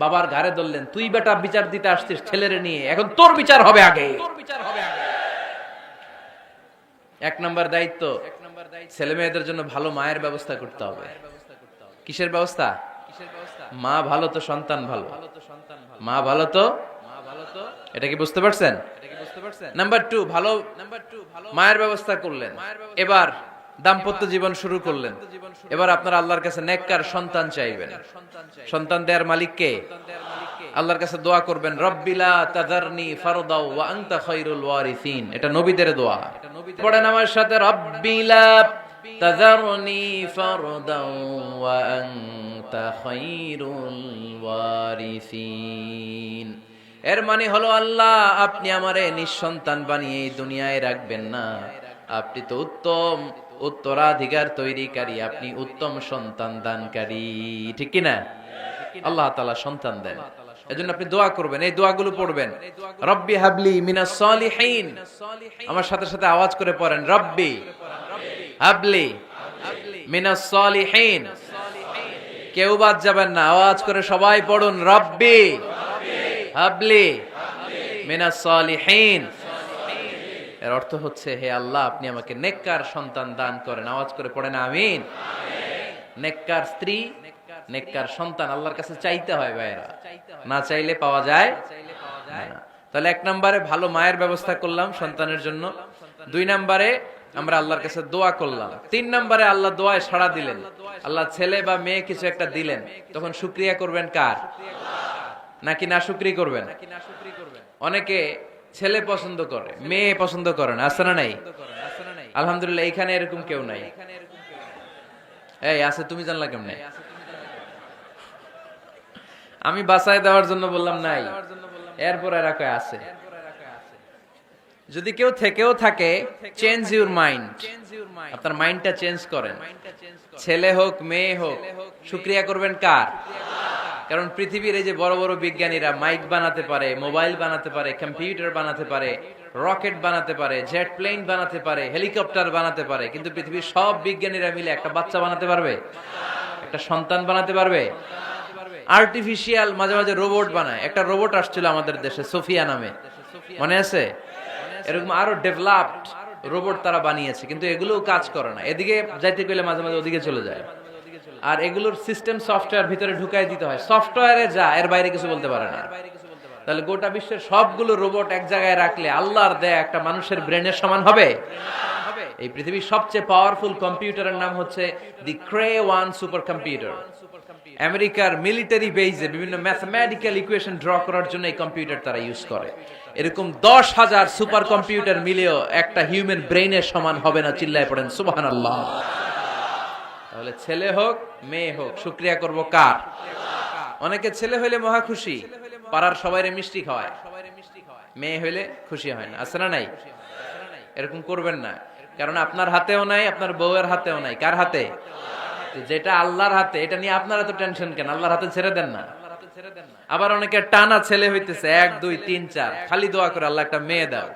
S2: বাবার ঘাড়ে ধরলেন, তুই বেটা বিচার দিতে আসছিস ছেলেরে নিয়ে, এখন তোর বিচার হবে আগে। 1 নম্বর দায়িত্ব, ছেলে মেয়েদের জন্য ভালো মায়ের ব্যবস্থা করতে হবে। কিসের ব্যবস্থা? মা ভালো তো সন্তান ভালো, মা ভালো তো, এটা কি বুঝতে পারছেন? নাম্বার 2, ভালো মায়ের ব্যবস্থা করলেন, এবার দাম্পত্য জীবন শুরু করলেন, এবার আপনারা আল্লাহর কাছে নেককার সন্তান চাইবেন। সন্তান দেওয়ার মালিক কে? আল্লাহর কাছে দোয়া করবেন, রব্বিলা তাযারনি ফারদাও ওয়া আনতা খায়রুল ওয়ারিসিন। এটা নবীদের দোয়া। পড়েন আমার সাথে, রব্বিলা তাযারনি ফারদাও ওয়া আনতা খায়রুল ওয়ারিসিন। এর মানে হলো, আল্লাহ আপনি আমারে নিঃসন্তান বানিয়ে এই দুনিয়ায় রাখবেন না, আপনি তো উত্তম উত্তরাধিকার তৈরিকারী, আপনি উত্তম সন্তান দানকারী, ঠিক কি না? আল্লাহ তাআলা সন্তান দেন, এজন্য আপনি দোয়া করবেন, এই দোয়াগুলো পড়বেন। রব্বি হাবলি মিনাস সালিহিন, আমার সাথে সাথে আওয়াজ করে পড়েন, রব্বি হাবলি মিনাস সালিহিন। কেউ বাদ যাবেন না, আওয়াজ করে সবাই পড়ুন, রব্বি হাবলি মিনাস সালিহিন। এর অর্থ হচ্ছে, হে আল্লাহ আপনি আমাকে নেককার সন্তান দান করেন। আওয়াজ করে পড়েন আমিন। নেককার স্ত্রী, নেককার সন্তান আল্লাহর কাছে চাইতে হয় ভাইরা, না চাইলে পাওয়া যায় না। তাহলে 1 নম্বরে ভালো মায়ের ব্যবস্থা করলাম সন্তানের জন্য, 2 নম্বরে আমরা আল্লাহর কাছে দোয়া করলাম, 3 নম্বরে আল্লাহ দোয়ায় সাড়া দিলেন, আল্লাহ ছেলে বা মেয়ে কিছু একটা দিলেন, তখন শুকরিয়া করবেন কার? নাকি নাশুকরি করবেন? অনেকে ছেলে পছন্দ করে, মেয়ে পছন্দ করে না, আছে না নাই? আলহামদুলিল্লাহ এখানে এরকম কেউ নাই। এই আছে, তুমি জানলা কেমনে? আমি বাসায় দেওয়ার জন্য বললাম নাই, এরপর এরা কয় আছে। যদি কেউ থেকেও থাকে, চেঞ্জ ইউর মাইন্ড, আপনার মাইন্ডটা চেঞ্জ করেন। ছেলে হোক মেয়ে হোক, শুকরিয়া করবেন কার? কারণ পৃথিবীর এই যে বড় বড় বিজ্ঞানীরা মাইক বানাতে পারে, মোবাইল বানাতে পারে, কম্পিউটার বানাতে পারে, রকেট বানাতে পারে, জেট প্লেন বানাতে পারে, হেলিকপ্টার বানাতে পারে, কিন্তু পৃথিবীর সব বিজ্ঞানীরা মিলে একটা বাচ্চা বানাতে পারবে? একটা সন্তান বানাতে পারবে? আর্টিফিশিয়াল মাঝে মাঝে রোবট বানায়। একটা রোবট আসছিল আমাদের দেশে, সোফিয়া নামে, মনে আছে? এরকম আরো ডেভেলপড রোবট তারা বানিয়েছে, কিন্তু এগুলোও কাজ করে না। এদিকে যাইতে গেলে মাঝে মাঝে ওদিকে চলে যায়। আর এগুলোর সিস্টেম সফটওয়্যার ভিতরে ঢুকাই দিতে হয়, সফটওয়্যারে যা, এর বাইরে কিছু বলতে পারে না। তাহলে গোটা বিশ্বের সবগুলো রোবট এক জায়গায় রাখলে আল্লাহর দেয়া একটা মানুষের ব্রেনের সমান হবে? এই পৃথিবীর সবচেয়ে পাওয়ারফুল কম্পিউটারের নাম হচ্ছে দি ক্রে-1 সুপার কম্পিউটার। আমেরিকার মিলিটারি বেজে বিভিন্ন ম্যাথমেটিক্যাল ইকুয়েশন ড্র করার জন্য এই কম্পিউটার তারা ইউজ করে। এরকম 10,000 সুপার কম্পিউটার মিলেও একটা হিউম্যান ব্রেইনের সমান হবে না। চিল্লায় পড়েন সুবহানাল্লাহ। তাহলে ছেলে হোক মেয়ে হোক, শুকরিয়া করব কার? অনেকে ছেলে হইলে মহা খুশি, পাড়ার সবাইরে মিষ্টি খাওয়ায়, মেয়ে হইলে খুশি হয় না, আছে না নাই? এরকম করবেন না, কারণ আপনার হাতেও নাই, আপনার বউয়ের হাতেও নাই। কার হাতে? যেটা আল্লাহর হাতে, এটা নিয়ে আপনারা তো টেনশন কেন? আল্লাহর হাতে ছেড়ে দেন না। আবার অনেকে টানা ছেলে হইতেছে 1 2 3 4, খালি দোয়া করে আল্লাহ একটা মেয়ে দাও,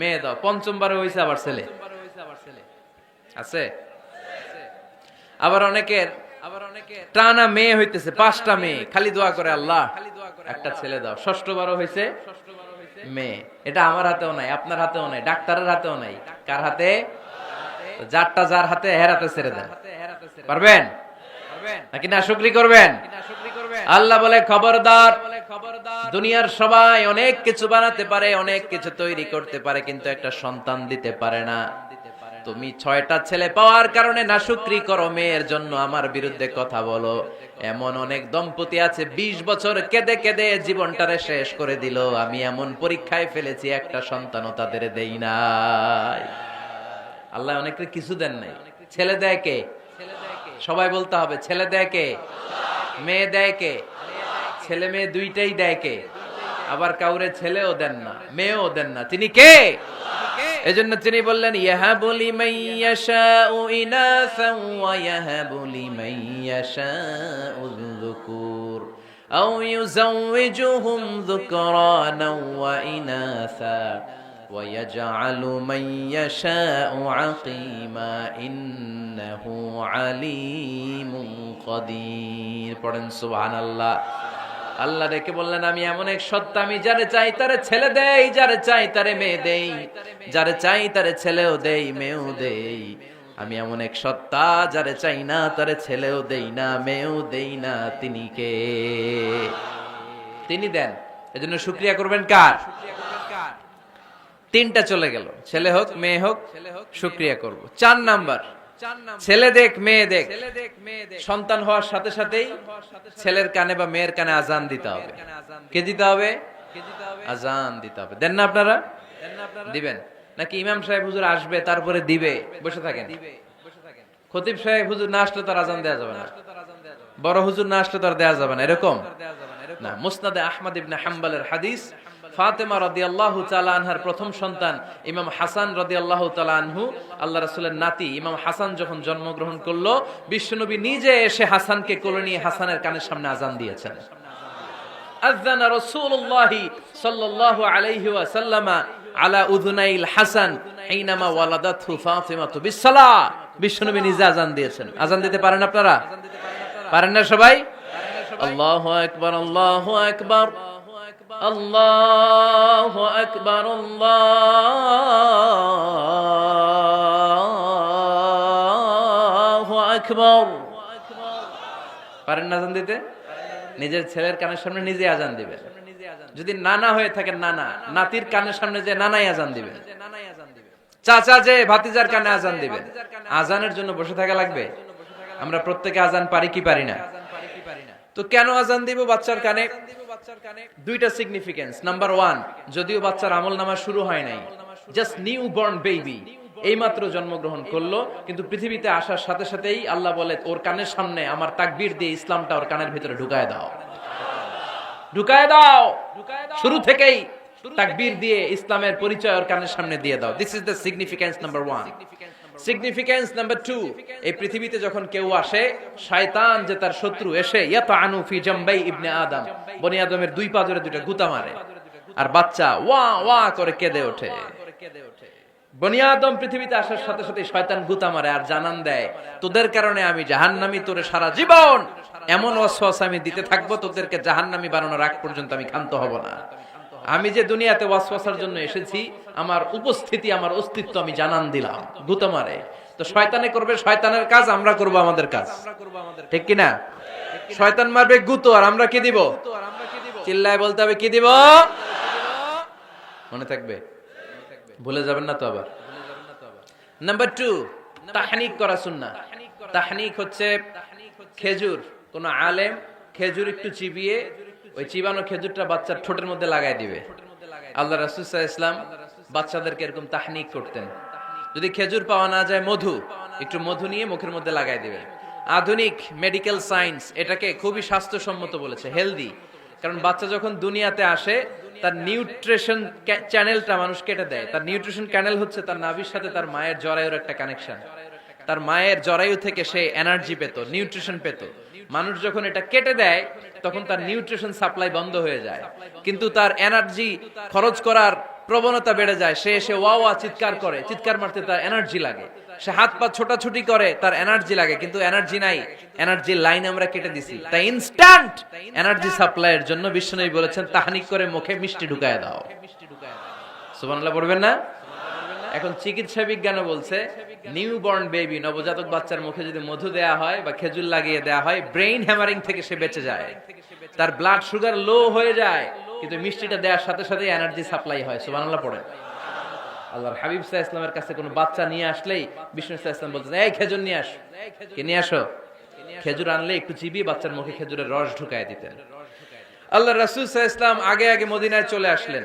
S2: মেয়ে দাও। পঞ্চমবারে হইছে আবার ছেলে, আছে? আবার অনেকের টানা মেয়ে হইতেছে 5টা মেয়ে, খালি দোয়া করে আল্লাহ একটা ছেলে দাও। ষষ্ঠবারও হইছে মেয়ে। এটা আমার হাতেও নাই, আপনার হাতেও নাই, ডাক্তারের হাতেও নাই। কার হাতে? যারটা যার হাতে, হের হাতে ছেড়ে দেন। পারবেন নাকি না শুকরি করবেন? আল্লাহ বলে, খবরদার, দুনিয়ার সবাই অনেক কিছু বানাতে পারে, অনেক কিছু তৈরি করতে পারে, কিন্তু একটা সন্তান দিতে পারে না। তুমি 6টা ছেলে পাওয়ার কারণে না শুকরি করো, মেয়ের জন্য আমার বিরুদ্ধে কথা বলো। এমন অনেক দম্পতি আছে 20 বছর কেঁদে কেঁদে জীবনটারে শেষ করে দিল। আমি এমন পরীক্ষায় ফেলেছি, একটা সন্তানও তাদের দেই নাই। আল্লাহ অনেকে কিছু দেন নাই। ছেলে দেয় কে? সবাই বলতে হবে, ছেলে দেয় কে? মেয়ে দেয় কে? ছেলে মেয়ে দুইটাই দেয় কে? আবার কাউরে ছেলেও দেন না, মেয়েও দেন না, তিনি কে? এজন্য তিনি বললেন, ইয়াহাবু লিমান ইয়াশাউ ইনাসান ওয়া ইয়াহাবু লিমান ইয়াশাউ যুকুর আও ইউযাওয়িজুহুম যুকরানান ওয়া ইনাসা ওয়া ইয়াজআলু মান ইয়াশাউ আকীমা ইন্নাহু আলীমুন কাদির। পড়েন সুবহানাল্লাহ। আল্লাহ ডেকে বললেন, আমি এমন এক সত্তা, আমি যারে চাই তারে ছেলে দেই, যারে চাই তারে মেয়ে দেই, যারে চাই তারে ছেলেও দেই, মেয়েও দেই। আমি এমন এক সত্তা যারে চাই না তারে ছেলেও দেই না মেয়েও দেই না, তিনি কে? তিনি দেন। এজন্য শুকরিয়া করবেন কার? তিনটা চলে গেল, ছেলে হোক মেয়ে হোক শুকরিয়া করব। 4 নাম্বার, ছেলে দেখ মেয়ে দেখ, সন্তান হওয়ার সাথে সাথেই ছেলের কানে বা মেয়ের কানে আজান দিতে হবে। কে দিতে হবে? আজান দিতে হবে। দেন না আপনারা? দিবেন নাকি ইমাম সাহেব হুজুর আসবে তারপরে দিবে বসে থাকেন? খতিব সাহেব হুজুর না আসলে তার আজান দেওয়া যাবে না, বড় হুজুর না আসলে তার দেওয়া যাবে না, এরকম না। মুসনাদে আহমদ ইবনে হাম্বলের হাদিস, ফাতেমা রাদিয়াল্লাহু তাআলা আনহার প্রথম সন্তান ইমাম হাসান রাদিয়াল্লাহু তাআলা আনহু, আল্লাহ রাসূলের নাতি ইমাম হাসান যখন জন্মগ্রহণ করলো, বিশ্বনবী নিজে এসে হাসানকে কোলে নিয়ে হাসানের কানের সামনে আজান দিয়েছেন। আযানা রাসূলুল্লাহ সাল্লাল্লাহু আলাইহি ওয়াসাল্লাম আলা উযুনাইল হাসান হিনামা ওয়ালাদাতহু ফাতিমাতু বিসসালাহ। বিশ্বনবী নিজে আজান দিয়েছেন। আজান দিতে পারেন আপনারা? পারেন না সবাই? আল্লাহু আকবার, আল্লাহু আকবার, আল্লাহু আকবার, আল্লাহু আকবার। পারেন না আজান দিতে? নিজের ছেলের কানের সামনে নিজে আজান দিবেন। যদি নানা হয়ে থাকেন, নানা নাতির কানের সামনে যে নানাই আজান দিবেন, চাচা যে ভাতিজার কানে আজান দিবেন। আজানের জন্য বসে থাকা লাগবে? আমরা প্রত্যেকে আজান পারি কি পারি না? তো কেন আজান দিব বাচ্চার কানে? দুইটা সিগনিফিকেন্স। নাম্বার 1, যদিও বাচ্চার আমল নামা শুরু হয় নাই, জাস্ট নিউ বর্ন বেবি, এইমাত্র জন্মগ্রহণ করলো, কিন্তু পৃথিবীতে আসার সাথে সাথেই আল্লাহ বলে ওর কানের সামনে আমার তাকবীর দিয়ে ইসলামটা ওর কানের ভিতরে ঢুকায় দাও, ঢুকায় দাও। শুরু থেকেই তাকবীর দিয়ে ইসলামের পরিচয় ওর কানের সামনে দিয়ে দাও। This is the significance number 1। Significance number 2, এই পৃথিবীতে যখন কেউ আসে, শয়তান যে তার শত্রু এসে ইয়াতাআনু ফি জামবাই ইবনে আদম, বনি আদমের দুই পা ধরে দুইটা গুতা মারে, আর বাচ্চা ওয়া ওয়া করে কেঁদে ওঠে। বনি আদম পৃথিবীতে আসার সাথে সাথে শয়তান গুতা মারে আর জানান দেয়, তোদের কারণে আমি জাহান্নামী, তোরে সারা জীবন এমন ওয়াসওয়াসা আমি দিতে থাকবো, তোদেরকে জাহান্নামী বানানোর আগ পর্যন্ত আমি ক্ষান্ত হব না। আমি যে দুনিয়াতে ওয়াসওয়াসার জন্য এসেছি, আমার উপস্থিতি, আমার অস্তিত্ব আমি জানান দিলাম। গুতা মারে। তো শয়তানে করবে শয়তানের কাজ, আমরা করব আমাদের কাজ, ঠিক কি না? শয়তান মারবে গুতো, আর আমরা কি দিব? চিল্লায় বলতে হবে কি দিব? মনে থাকবে, ভুলে যাবেন না তো আবার। নাম্বার 2, তাহনিক করা সুন্নাহ। তাহনিক হচ্ছে খেজুর, কোন আলেম খেজুর একটু চিবিয়ে ওই চিবানো খেজুরটা বাচ্চার ঠোঁটের মধ্যে লাগাই দিবে। আল্লাহ রাসূল সাল্লাল্লাহু আলাইহি ওয়াসাল্লাম বাচ্চাদেরকে এরকম তাহনিক করতেন। যদি খেজুর পাওয়া না যায়, মধু, একটু মধু নিয়ে মুখের মধ্যে লাগাই দিবে। আধুনিক মেডিকেল সায়েন্স এটাকে খুবই স্বাস্থ্যসম্মত বলেছে, হেলদি। কারণ বাচ্চা যখন দুনিয়াতে আসে, তার নিউট্রিশন চ্যানেলটা মানুষ কেটে দেয়। তার নিউট্রিশন চ্যানেল হচ্ছে তার নাভির সাথে তার মায়ের জরায়ুর একটা কানেকশন। তার মায়ের জরায়ু থেকে সে এনার্জি পেত, নিউট্রিশন পেত। মানুষ যখন এটা কেটে দেয়, তখন তার নিউট্রিশন সাপ্লাই বন্ধ হয়ে যায়, কিন্তু তার এনার্জি খরচ করার প্রবণতা বেড়ে যায়। সে এসে ওয়া ওয়া চিৎকার করে, চিৎকার মারতে তার এনার্জি লাগে। সে হাত পা ছোটাছুটি করে, তার এনার্জি লাগে, কিন্তু এনার্জি নাই। এনার্জি লাইন আমরা কেটে দিছি। তাই ইনস্ট্যান্ট এনার্জি সাপ্লাইয়ের জন্য বিশ্বনবী বলেছেন, তাহনিক করে মুখে মিষ্টি ঢুকায় দাও। সুবহানাল্লাহ পড়বেন না? এখন চিকিৎসা বিজ্ঞানও বলছে, নিউবর্ন বেবি, নবজাতক বাচ্চার মুখে যদি মধু দেয়া হয় বা খেজুর লাগিয়ে দেয়া হয়, ব্রেইন হ্যামারিং থেকে সে বেঁচে যায়। তার ব্লাড সুগার লো হয়ে যায়, কিন্তু মিষ্টিটা দেওয়ার সাথে সাথে এনার্জি সাপ্লাই হয়। সুবহানাল্লাহ পড়েন। আল্লাহর হাবিব সাল্লাল্লাহু আলাইহি ওয়াসাল্লামের কাছে কোনো বাচ্চা নিয়ে আসলেই বিষ্ণু সাল্লাল্লাহু আলাইহি ওয়াসাল্লাম বলতেন, এই খেজুর নিয়ে আস। কে নিয়ে আসো? খেজুর আনলে একটু চিবিয়ে বাচ্চার মুখে খেজুরের রস ঢুকায় দিতেন। আল্লাহ রাসূল সাল্লাল্লাহু আলাইহি ওয়াসাল্লাম আগে আগে মদিনায় চলে আসলেন।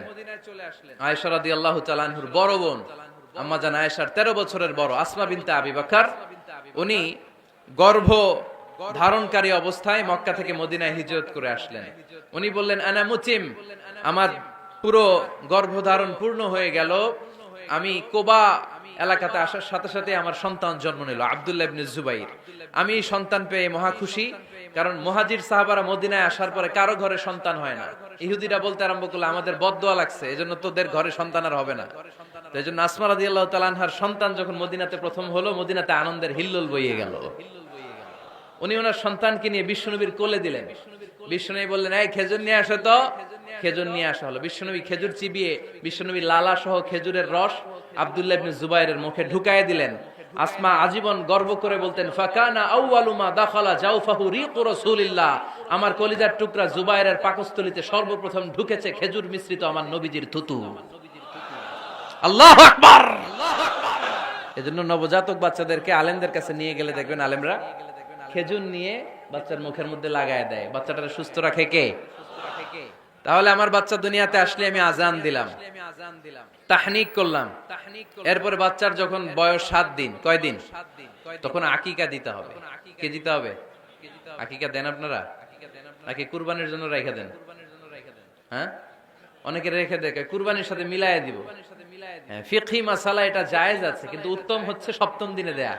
S2: আয়েশা রাদিয়াল্লাহু তাআলা আনহুর বড় বোন, আম্মা জান আয়েশার 13 বছরের বড় আসমা বিনতে আবি বকর, উনি গর্ভ ধারণকারী অবস্থায় মক্কা থেকে মদিনায় হিজরত করে আসলেন। উনি বললেন, আনা মুতিম, আমার পুরো গর্ভধারণ পূর্ণ হয়ে গেল। আমি কোবা এলাকাতে আসার সাথে সাথে আমার সন্তান জন্ম নিল, আব্দুল্লাহ ইবনে জুবাইর। আমি সন্তান পেয়ে মহা খুশি, কারণ মুহাজির সাহাবারা মদিনায় আসার পরে কারো ঘরে সন্তান হয় না। ইহুদিরা বলতে আরম্ভ করলো, আমাদের বদদোয়া লাগছে, এজন্য তোদের ঘরে সন্তান আর হবে না। তো এজন্য আসমা রাদিয়াল্লাহু তাআলা আনহার সন্তান যখন মদিনাতে প্রথম হলো, মদিনাতে আনন্দের হিল্লোল বইয়ে গেল। উনি ওনার সন্তানকে নিয়ে বিশ্বনবীর কোলে দিলেন। বিশ্বনবী বললেন, এই খেজুর নিয়ে আসো তো। খেজুর নিয়ে আসা হলো। বিশ্বনবী খেজুর চিবিয়ে বিশ্বনবী লালা সহ খেজুরের রস আব্দুল্লাহ ইবনে জুবাইরের মুখে ঢুকায় দিলেন। আসমা আজীবন গর্ব করে বলতেন, ফাকানা আউয়ালু মা দাখালা জাওফাহু রিকু রাসূলিল্লাহ, আমার কলিজার টুকরা জুবায়েরের পাকস্থলীতে সর্বপ্রথম ঢুকেছে খেজুর মিশ্রিত আমার নবীজির থুতু। আল্লাহু আকবার। এজন্য নবজাতক বাচ্চাদেরকে আলেমদের কাছে নিয়ে গেলে দেখবেন আলেমরা খেজুর নিয়ে বাচ্চার মুখের মধ্যে লাগায় দেয়। বাচ্চাটাকে সুস্থ রাখে কে? তাহলে আমার বাচ্চা দুনিয়াতে আসলে আমি আজান দিলাম, তাহনিক করলাম, এরপরে বাচ্চার যখন বয়স 7 দিন, কয় দিন, তখন আকিকা দিতে হবে। কে দিতে হবে? আকিকা দেন আপনারা নাকি কুরবানির জন্য রেখে দেন? হ্যাঁ, অনেকে রেখে দেয় কুরবানির সাথে মিলাইয়া দিব। ফিকহি মাসালা এটা জায়েজ আছে, কিন্তু উত্তম হচ্ছে 7ম দিনে দেয়া।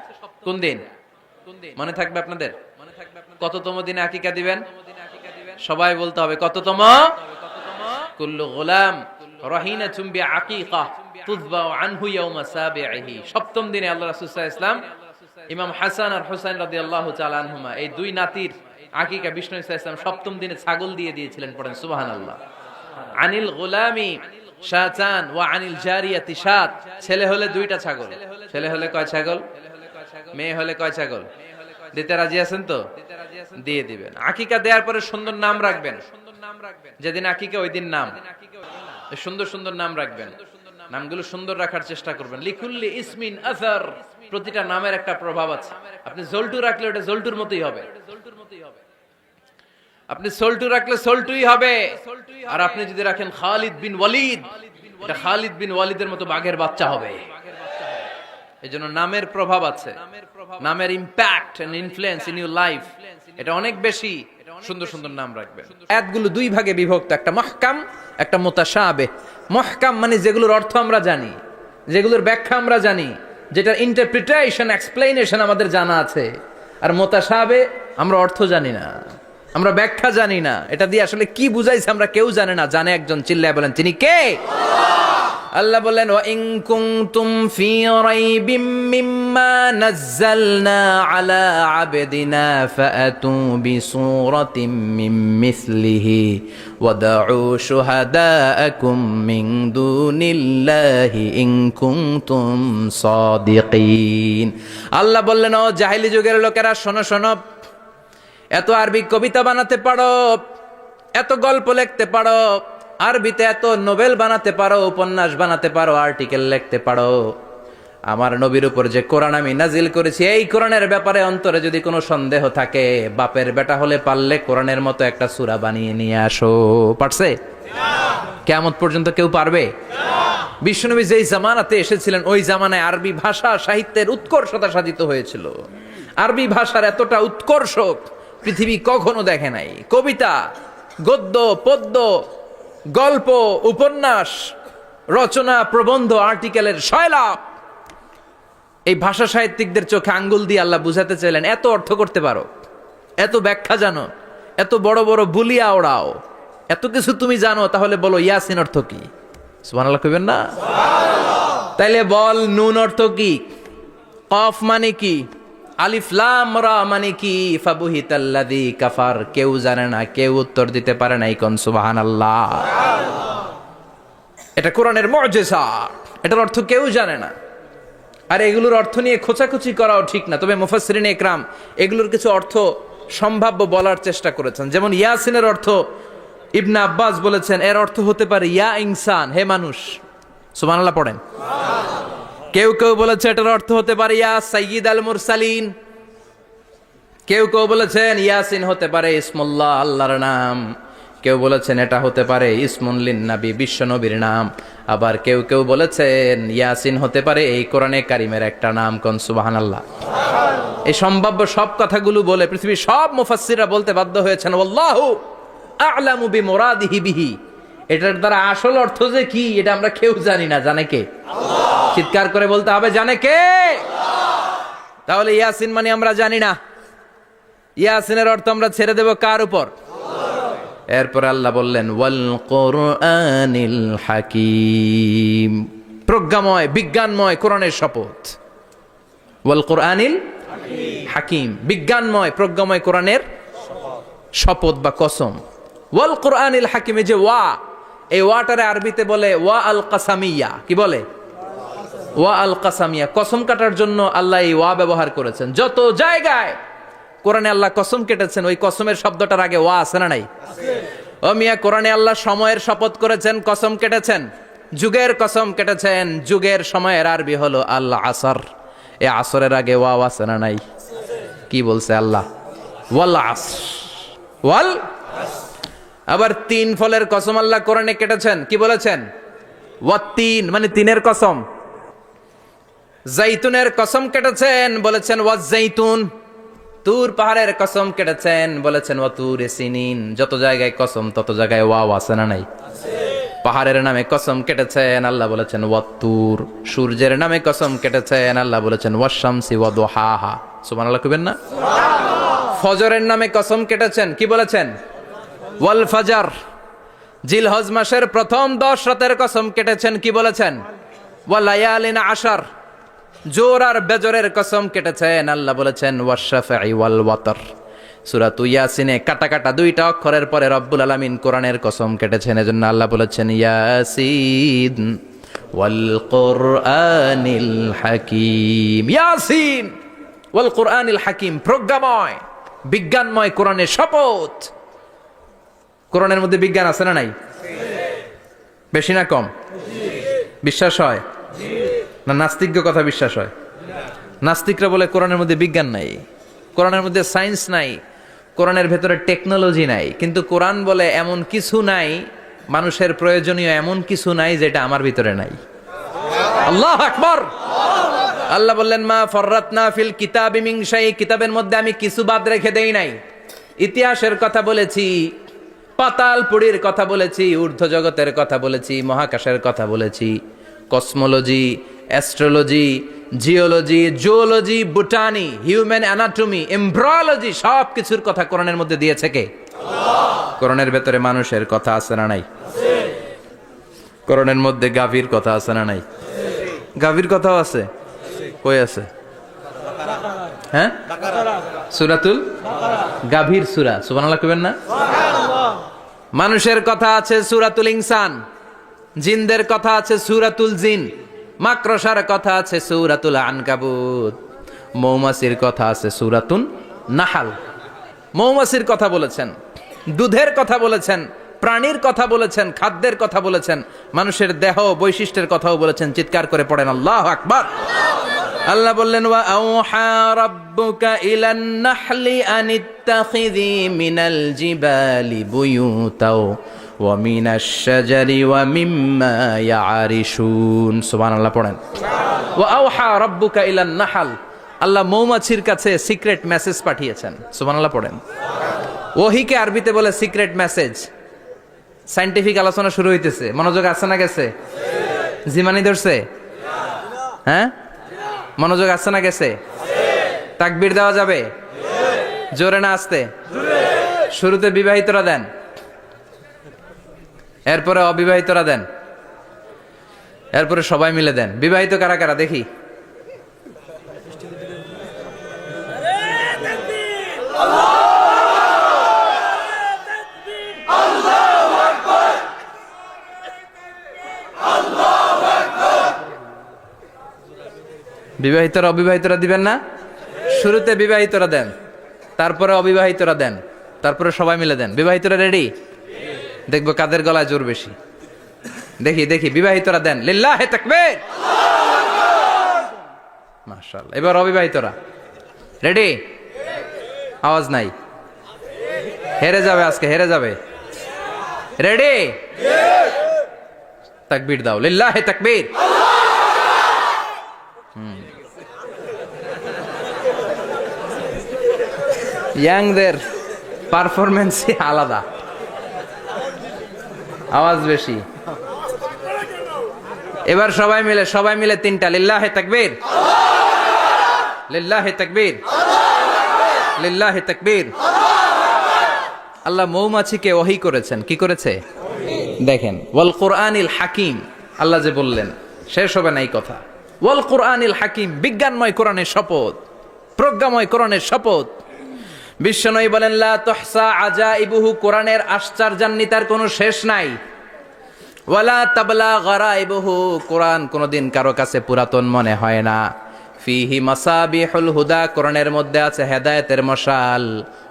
S2: কোন দিন মনে থাকবে আপনাদের? কততম দিনে আকিকা দিবেন? সবাই বলতে হবে কততম? কুল্লু গোলাম রাহিনাতুম বিআকিকা তুযবাউ আনহু ইয়াওমা সাবিহি। 7ম দিনে আল্লাহ রাসূল সাল্লাল্লাহু আলাইহি ওয়াসাল্লাম ইমাম হাসান আর হুসাইন রাদিয়াল্লাহু তাআলা আনহুমা, এই দুই নাতির আকিকা বিষ্ণু সাল্লাল্লাহু আলাইহি ওয়াসাল্লাম 7ম দিনে ছাগল দিয়ে দিয়েছিলেন। পড়েন সুবহানাল্লাহ। আনিল গোলামি শাতান ওয়া আনিল জারিয়াতি শাত। ছেলে হলে 2টা ছাগল, ছেলে হলে কয় ছাগল, মেয়ে হলে কয় ছাগল? দিতে রাজি আছেন তো? দিয়ে দিবেন। আকিকা দেওয়ার পরে সুন্দর নাম রাখবেন। যেদিন আকিকা ওই দিন নাম, সুন্দর সুন্দর নাম রাখবেন। নামগুলো সুন্দর রাখার চেষ্টা করবেন। লিকুল্লি ইসমিন আসার, প্রতিটা নামের একটা প্রভাব আছে। আপনি জল্টু রাখলে ওটা জল্টুর মতোই হবে, আপনি সল্টু রাখলে সল্টুই হবে। আর আপনি যদি রাখেন খালিদ বিন ওয়ালিদ, এটা খালিদ বিন ওয়ালিদের মতো বাঘের বাচ্চা হবে। এজন্য নামের প্রভাব আছে, নামের impact and influence in your life এটা অনেক বেশি। সুন্দর সুন্দর নাম রাখবেন। আয়াতগুলো 2 ভাগে বিভক্ত, একটা মুহকাম, একটা মুতাশাবিহ। মুহকাম মানে যেগুলোর অর্থ আমরা জানি, যেগুলোর ব্যাখ্যা আমরা জানি, যেটার ইন্টারপ্রিটেশন এক্সপ্লেনেশন আমাদের জানা আছে। আর মুতাশাবিহ আমরা অর্থ জানি না, আমরা ব্যাখ্যা জানি না, এটা দিয়ে আসলে কি বুঝাইছে আমরা কেউ জানে না। জানে একজন, চিল্লায় বলেন তিনি কে? আল্লাহ বলেন, ওয়া ইন কুনতুম ফি রাইবিম মিম্মা নাযালনা আলা আবদিনা ফাআতু বিসূরাতিন মিন মিসলিহি ওয়াদউ শুহাদাআকুম মিন দুনিল্লাহি ইন কুনতুম সাদিকিন। আল্লাহ বললেন, ও জাহেলি যুগের লোকেরা, শোনো শোনো, এত আরবি কবিতা বানাতে পারো, এত গল্প লিখতে পারো, আরবিতে এত নোবেল বানাতে পারো, উপন্যাস বানাতে পারো, আর্টিকেল লিখতে পারো, আমার নবীর উপর যে কোরআন আমি নাজিল করেছি, এই কোরআনের ব্যাপারে অন্তরে যদি কোনো সন্দেহ থাকে, বাপের বেটা হলে পারলে কোরআনের মতো একটা সূরা বানিয়ে নিয়ে আসো। পারছে? কিয়ামত পর্যন্ত কেউ পারবে? বিশ্বনবী যেই জামানাতে এসেছিলেন, ওই জামানায় আরবি ভাষা সাহিত্যের উৎকর্ষতা সাধিত হয়েছিল। আরবি ভাষার এতটা উৎকর্ষ পৃথিবী কখনো দেখে নাই। কবিতা, গদ্য, পদ্য, গল্প, উপন্যাস, রচনা, প্রবন্ধ, আর্টিকেলের সয়লাভ। এই ভাষা সাহিত্যিকদের চোখে আঙ্গুল দিয়ে আল্লাহ বুঝাতে চাইলেন, এত অর্থ করতে পারো, এত ব্যাখ্যা জানো, এত বড় বড় বুলিয়া ওড়াও, এত কিছু তুমি জানো, তাহলে বলো ইয়াসিন অর্থ কি? সুবহানাল্লাহ কইবেন না? তাইলে বল, নুন অর্থ কি? কফ মানে কি? আলিফ লাম রা মানে কি? ফাবুহিতাল্লাযী কাফার। কেউ জানে না, কেউ উত্তর দিতে পারে না। কোন সুবহানাল্লাহ। এটা কোরআনের মুজিজা, এটার অর্থ কেউ জানে না। আর এগুলোর অর্থ নিয়ে খোঁচাখুচি করাও ঠিক না। তবে মুফাসসিরিনে ইকরাম এগুলোর কিছু অর্থ সম্ভাব্য বলার চেষ্টা করেছেন। যেমন ইয়াসিনের অর্থ ইবনে আব্বাস বলেছেন, এর অর্থ হতে পারে ইয়া ইনসান, হে মানুষ। সুবহানাল্লাহ পড়েন। কেউ কেউ বলেছে এটার অর্থ হতে পারে ইয়া সাইয়্যিদ আল মুরসালিন। কেউ কেউ বলেছেন ইয়াসিন হতে পারে ইসমুল্লাহ, আল্লাহর নাম। কেউ বলেছেন এটা হতে পারে ইসমুন লিন নবী, বিশ্ব নবীর নাম। আবার কেউ কেউ বলেছেন ইয়াসিন হতে পারে এই কোরআনে কারিমের একটা নাম। কোন সুবহানাল্লাহ। এই সম্ভাব্য সব কথাগুলো বলে পৃথিবীর সব মুফাসসিররা বলতে বাধ্য হয়েছেন, আল্লাহু আ'লামু বিমুরাদিহি বিহি। এটার দ্বারা আসল অর্থ যে কি, এটা আমরা কেউ জানি না। জানে কে? আল্লাহ। চিৎকার করে বলতে হবে, জানে কে? আল্লাহ। তাহলে ইয়াসিন মানে আমরা জানি না। ইয়াসিনের অর্থ আমরা ছেড়ে দেব কার উপর? আল্লাহ। এরপর আল্লাহ বললেন, ওয়াল কুরআনিল হাকীম। প্রজ্ঞাময়, বিজ্ঞানময় কোরআনের শপথ। ওয়াল কুরআনিল হাকীম, বিজ্ঞানময়, প্রজ্ঞাময় কোরআনের শপথ বা কসম। ওয়াল কুরআনিল হাকিমে যে ওয়া, এই ওয়াটারে আরবিতে বলে ওয়া আল কাসামিয়া। কি বলে? ওয়া আল কাসামিয়া, কসম কাটার জন্য আল্লাহ এই ওয়া ব্যবহার করেছেন। যত জায়গায় কোরআনে আল্লাহ কসম কেটেছেন, ওই কসমের শব্দটার আগে ওয়া আছে না নাই? ও মিয়া, কোরআনে আল্লাহ সময়ের শপথ করেছেন, কসম কেটেছেন, যুগের কসম কেটেছেন। যুগের সময়ের আরবি হলো আল্লাহ আসর। এই আসরের আগে ওয়া আছে না নাই? কি বলছে আল্লাহ? ওয়াল আসর, ওয়াল। আবার তিন ফলের কসম আল্লাহ কোরআনে কেটেছেন, কি বলেছেন? ওয়াত্তিন, মানে তিনের কসম। জাইতুনের কসম কেটেছেন, বলেছেন ওয়াজ জাইতুন। তুর পাহাড়ের কসম কেটেছেন, বলেছেন ওয়া তুরে সিনিন। যত জায়গায় কসম তত জায়গায় ওয়াও আছে না নাই? পাহাড়ের নামে কসম কেটেছেন, আল্লাহ বলেছেন ওয়াত্তুর। সূর্যের নামে কসম কেটেছেন, আল্লাহ বলেছেন ওয়াশ-শামসি ওয়া দুহাহা। সুবহানাল্লাহ কইবেন না? ফজরের নামে কসম কেটেছেন, কি বলেছেন? ওয়াল ফাজর। জিলহজ মাসের প্রথম 10 রাতের কসম কেটেছেন, কি বলেছেন? ওয়া লায়ালিন আশার। জোর আর বেজরের কসম কেটেছেন, আল্লাহ বলেছেন ওয়াশ-শাফঈ ওয়াল ওয়াতর। সূরা ইয়াসিনে কাটা কাটা 2টা অক্ষরের পরে রব্বুল আলামিন কোরআনের কসম কেটেছেন। এজন্য আল্লাহ বলেছেন ইয়াসিন ওয়াল কুরআনিল হাকীম। ইয়াসিন ওয়াল কুরআনিল হাকীম, প্রজ্ঞাময় বিজ্ঞানময় কোরআনের শপথ। কোরআনের মধ্যে বিজ্ঞান আছে না নাই? বেশি না কম? বিশ্বাস হয় না নাস্তিক্য কথা বিশ্বাস হয়? নাস্তিকরা বলে কোরআনের মধ্যে বিজ্ঞান নাই, কোরআনের মধ্যে সায়েন্স নাই, কোরআনের ভেতরে টেকনোলজি নাই। কিন্তু কোরআন বলে এমন কিছু নাই, মানুষের প্রয়োজনীয় এমন কিছু নাই যেটা আমার ভিতরে নাই। আল্লাহু আকবার। আল্লাহ বললেন মা ফররাতনা ফিল কিতাবি মিন শাই, কিতাবের মধ্যে আমি কিছু বাদ রেখে দেই নাই। ইতিহাসের কথা বলেছি, পাতালপুরীর কথা বলেছি, ঊর্ধ্ব জগতের কথা বলেছি, মহাকাশের কথা বলেছি, cosmology, astrology, geology, zoology, botany, human anatomy, embryology, সব কিছুর কথা কোরআনের মধ্যে দিয়েছে কে? আল্লাহ। কোরআনের ভেতরে মানুষের কথা আছে না নাই? আছে। কোরআনের মধ্যে গাভীর কথা আছে না নাই? গাভীর কথাও আছে। কই আছে? হ্যাঁ, সূরাতুল গাভীর সূরা। সুবহানাল্লাহ কইবেন না? সুবহানাল্লাহ। মানুষের কথা আছে সূরাতুল ইনসান, জিনদের কথা আছে সূরাতুল জিন, মাকড়সার কথা আছে সূরাতুল আনকাবুত, মৌমাছির কথা আছে সূরাতুন নাহাল। মৌমাছির কথা বলেছেন, দুধের কথা বলেছেন, প্রাণীর কথা বলেছেন, খাদ্যের কথা বলেছেন, মানুষের দেহ বৈশিষ্ট্যের কথাও বলেছেন। চিৎকার করে পড়েন আল্লাহু আকবার। আল্লাহ বললেন ওয়া আওহা রাব্বুকা ইলান নাহলি আনিত্তাখিযি মিনাল জিবালি বুয়ুতাও ওয়া মিনাশ শাজারি ওয়া মিম্মা ইয়ারিশুন। সুবহানাল্লাহ পড়েন। ওয়া আওহা রাব্বুকা ইলান নাহল, আল্লাহ মৌমাছির কাছে সিক্রেট মেসেজ পাঠিয়েছেন। সুবহানাল্লাহ পড়েন। ওহীকে আরবিতে বলে সিক্রেট মেসেজ। সায়েন্টিফিক আলোচনা শুরু হইতেছে, মনোযোগ আছে না গেছে? জিমানি ধরছে? হ্যাঁ, মনোযোগ আছে না গেছে? তাকবীর দেওয়া যাবে? জোরে না আসতে? শুরুতে বিবাহিতরা দেন, এরপরে অবিবাহিতরা দেন, এরপরে সবাই মিলে দেন। বিবাহিত কারা কারা দেখি? বিবাহিতরা অবিবাহিতরা দিবেন না? শুরুতে বিবাহিতরা দেন, তারপরে অবিবাহিতরা দেন, তারপরে সবাই মিলে দেন। বিবাহিতরা রেডি? দেখবো কাদের গলায় জোর বেশি। দেখি দেখি, বিবাহিতরা দেন। লিল্লাহে তাকবীর। মাশাআল্লাহ। এবার অবিবাহিতরা রেডি? আওয়াজ নাই, হেরে যাবে আজকে, হেরে যাবে। রেডি? তাকবীর দাও, লিল্লাহে তাকবীর। ইয়াংদের পারফরমেন্সই আলাদা, আওয়াজ বেশি। এবার সবাই মিলে তিনটা, লিল্লাহে তাকবীর, লিল্লাহে তাকবীর, লিল্লাহে তাকবীর। আল্লাহ মৌমাছিকে ওহী করেছেন। কি করেছে দেখেন, ওয়াল কুরআনিল হাকিম। আল্লাহ যে বললেন, শেষ হবে না এই কথা। ওয়াল কুরআনিল হাকিম, বিজ্ঞানময় কোরআনের শপথ, প্রজ্ঞাময় কোরআনের শপথ। বিশ্বনবী বলেন লা তুহসা আজাইবুহু, কোরআনের আশ্চর্যান্বিতার কোনো শেষ নাই। ওয়ালা তাবলা গারাইবহু, কোরআন কোনোদিন কারো কাছে পুরাতন মনে হয় না। ফিহি মাসাবিহুল হুদা, কোরআনের মধ্যে আছে হেদায়েতের মশাল।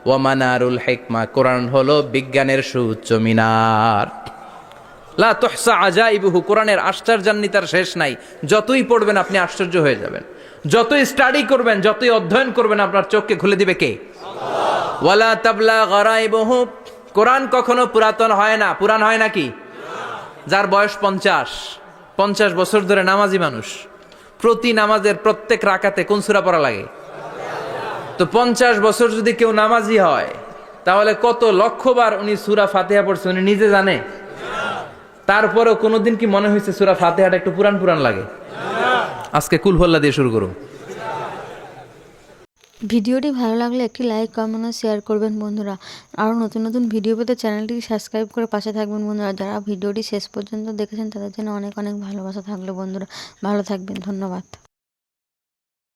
S2: ওয়া মানারুল হিকমা, কোরআন হলো বিজ্ঞানের সুউচ্চ মিনার। লা তুহসা আজাইবুহু, কোরআনের আশ্চর্যান্বিতার শেষ নাই। যতই পড়বেন আপনি আশ্চর্য হয়ে যাবেন, যতই স্টাডি করবেন, যতই অধ্যয়ন করবেন, আপনার চোখকে খুলে দিবে কে? আল্লাহ। ওয়ালা তাবলা গারাইবুহু, কোরআন কখনো পুরাতন হয় না। পুরান হয় নাকি? যার বয়স 50 বছর ধরে নামাজি মানুষ, প্রতি নামাজের প্রত্যেক রাকাতে কোন সূরা পড়া লাগে? তো 50 বছর যদি কেউ নামাজি হয়, তাহলে কত লক্ষবার উনি সূরা ফাতিহা পড়ছে উনি নিজে জানে? তারপরেও কোনোদিন কি মনে হয়েছে সূরা ফাতিহাটা একটু পুরান পুরান লাগে? আজকে কুল হল্লা দিয়ে শুরু করুন।
S1: ভিডিওটি ভালো লাগলে একটি লাইক, কমেন্ট ও শেয়ার করবেন বন্ধুরা। আরও নতুন নতুন ভিডিও পেতে চ্যানেলটিকে সাবস্ক্রাইব করে পাশে থাকবেন বন্ধুরা। যারা ভিডিওটি শেষ পর্যন্ত দেখেছেন তাদের জন্য অনেক অনেক ভালোবাসা থাকলো বন্ধুরা। ভালো থাকবেন, ধন্যবাদ।